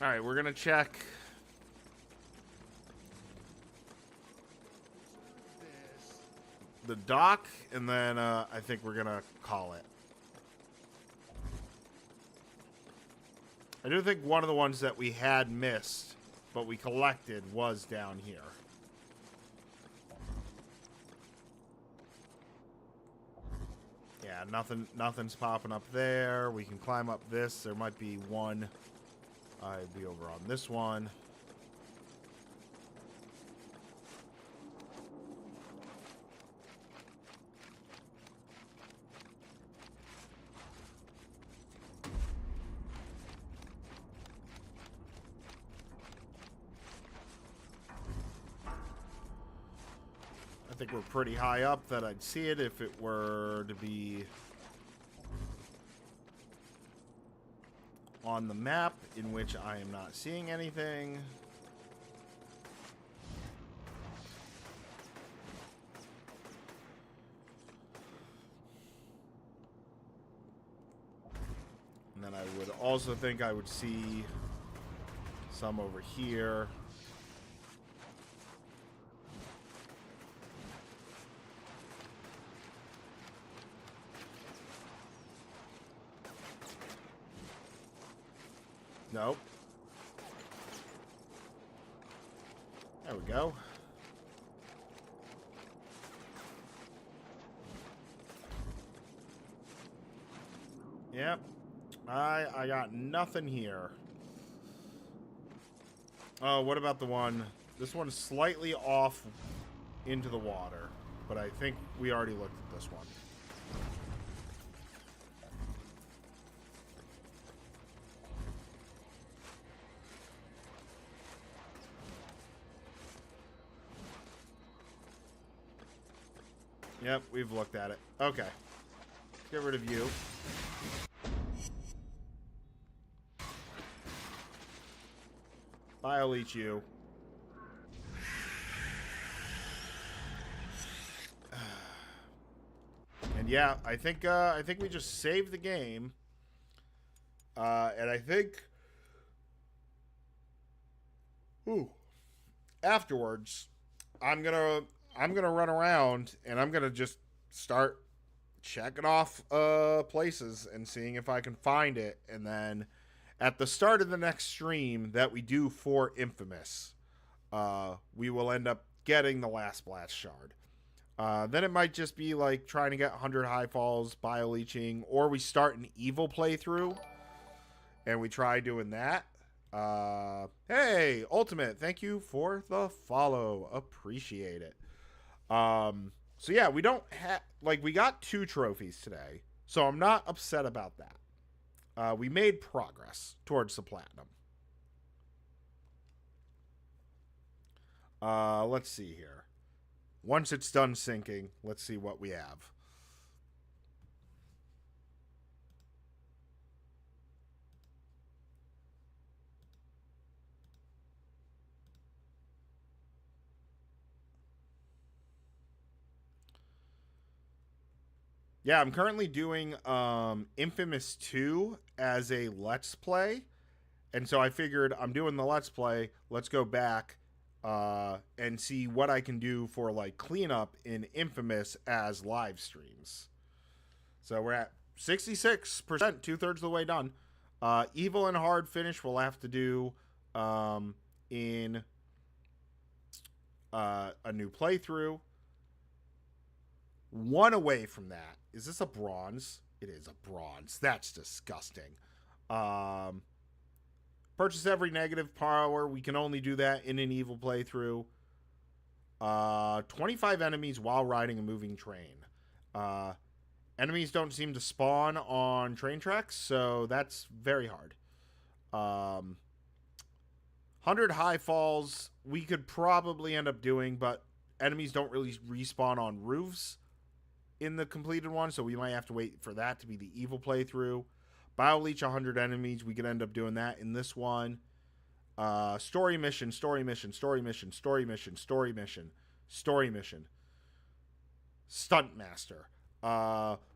Speaker 1: All right, we're gonna check the dock, and then I think we're gonna call it. I do think one of the ones that we had missed, but we collected, was down here. Yeah, nothing's popping up there. We can climb up this. There might be one. I'd be over on this one. I think we're pretty high up that I'd see it if it were to be on the map, in which I am not seeing anything. And then I would also think I would see some over here. Nope. There we go. Yep. I got nothing here. Oh, what about the one? This one's slightly off into the water, but I think we already looked at this one. Yep, we've looked at it. Okay. Get rid of you. I'll eat you. And yeah, I think we just saved the game. And I think afterwards I'm gonna run around and I'm gonna just start checking off places and seeing if I can find it, and then at the start of the next stream that we do for Infamous, we will end up getting the last Blastshard. Then it might just be like trying to get 100 high falls, bio-leeching, or we start an evil playthrough and we try doing that. Hey, Ultimate, thank you for the follow. Appreciate it. So yeah, we don't have, like, we got 2 trophies today, so I'm not upset about that. We made progress towards the platinum. Let's see here. Once it's done syncing, let's see what we have. Yeah, I'm currently doing Infamous 2 as a Let's Play. And so I figured I'm doing the Let's Play. Let's go back and see what I can do for like cleanup in Infamous as live streams. So we're at 66%, 2/3 of the way done. Evil and hard finish we'll have to do in a new playthrough. One away from that. Is this a bronze? It is a bronze. That's disgusting. Purchase every negative power. We can only do that in an evil playthrough. 25 enemies while riding a moving train. Enemies don't seem to spawn on train tracks, so that's very hard. 100 high falls we could probably end up doing, but enemies don't really respawn on roofs in the completed one, so we might have to wait for that to be the evil playthrough. Bioleech 100 enemies, we could end up doing that in this one. Story mission, story mission, story mission, story mission, story mission, story mission. Stunt Master,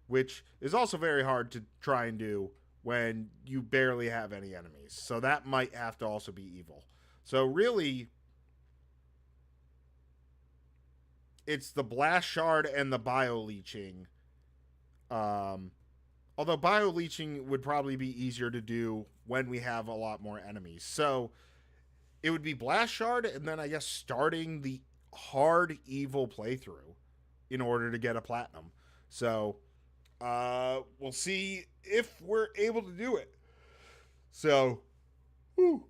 Speaker 1: which is also very hard to try and do when you barely have any enemies. So that might have to also be evil. So really, it's the Blastshard and the Bioleeching. Although Bioleeching would probably be easier to do when we have a lot more enemies. So it would be Blastshard and then I guess starting the hard evil playthrough in order to get a platinum. So we'll see if we're able to do it. So, whew.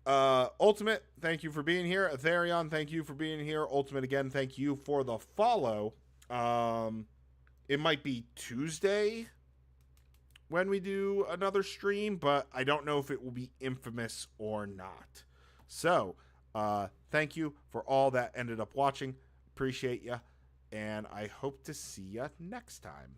Speaker 1: Ultimate, thank you for being here. Aetherion, thank you for being here. Ultimate, again, thank you for the follow. It might be Tuesday when we do another stream, but I don't know if it will be Infamous or not. So, thank you for all that ended up watching. Appreciate you, and I hope to see you next time.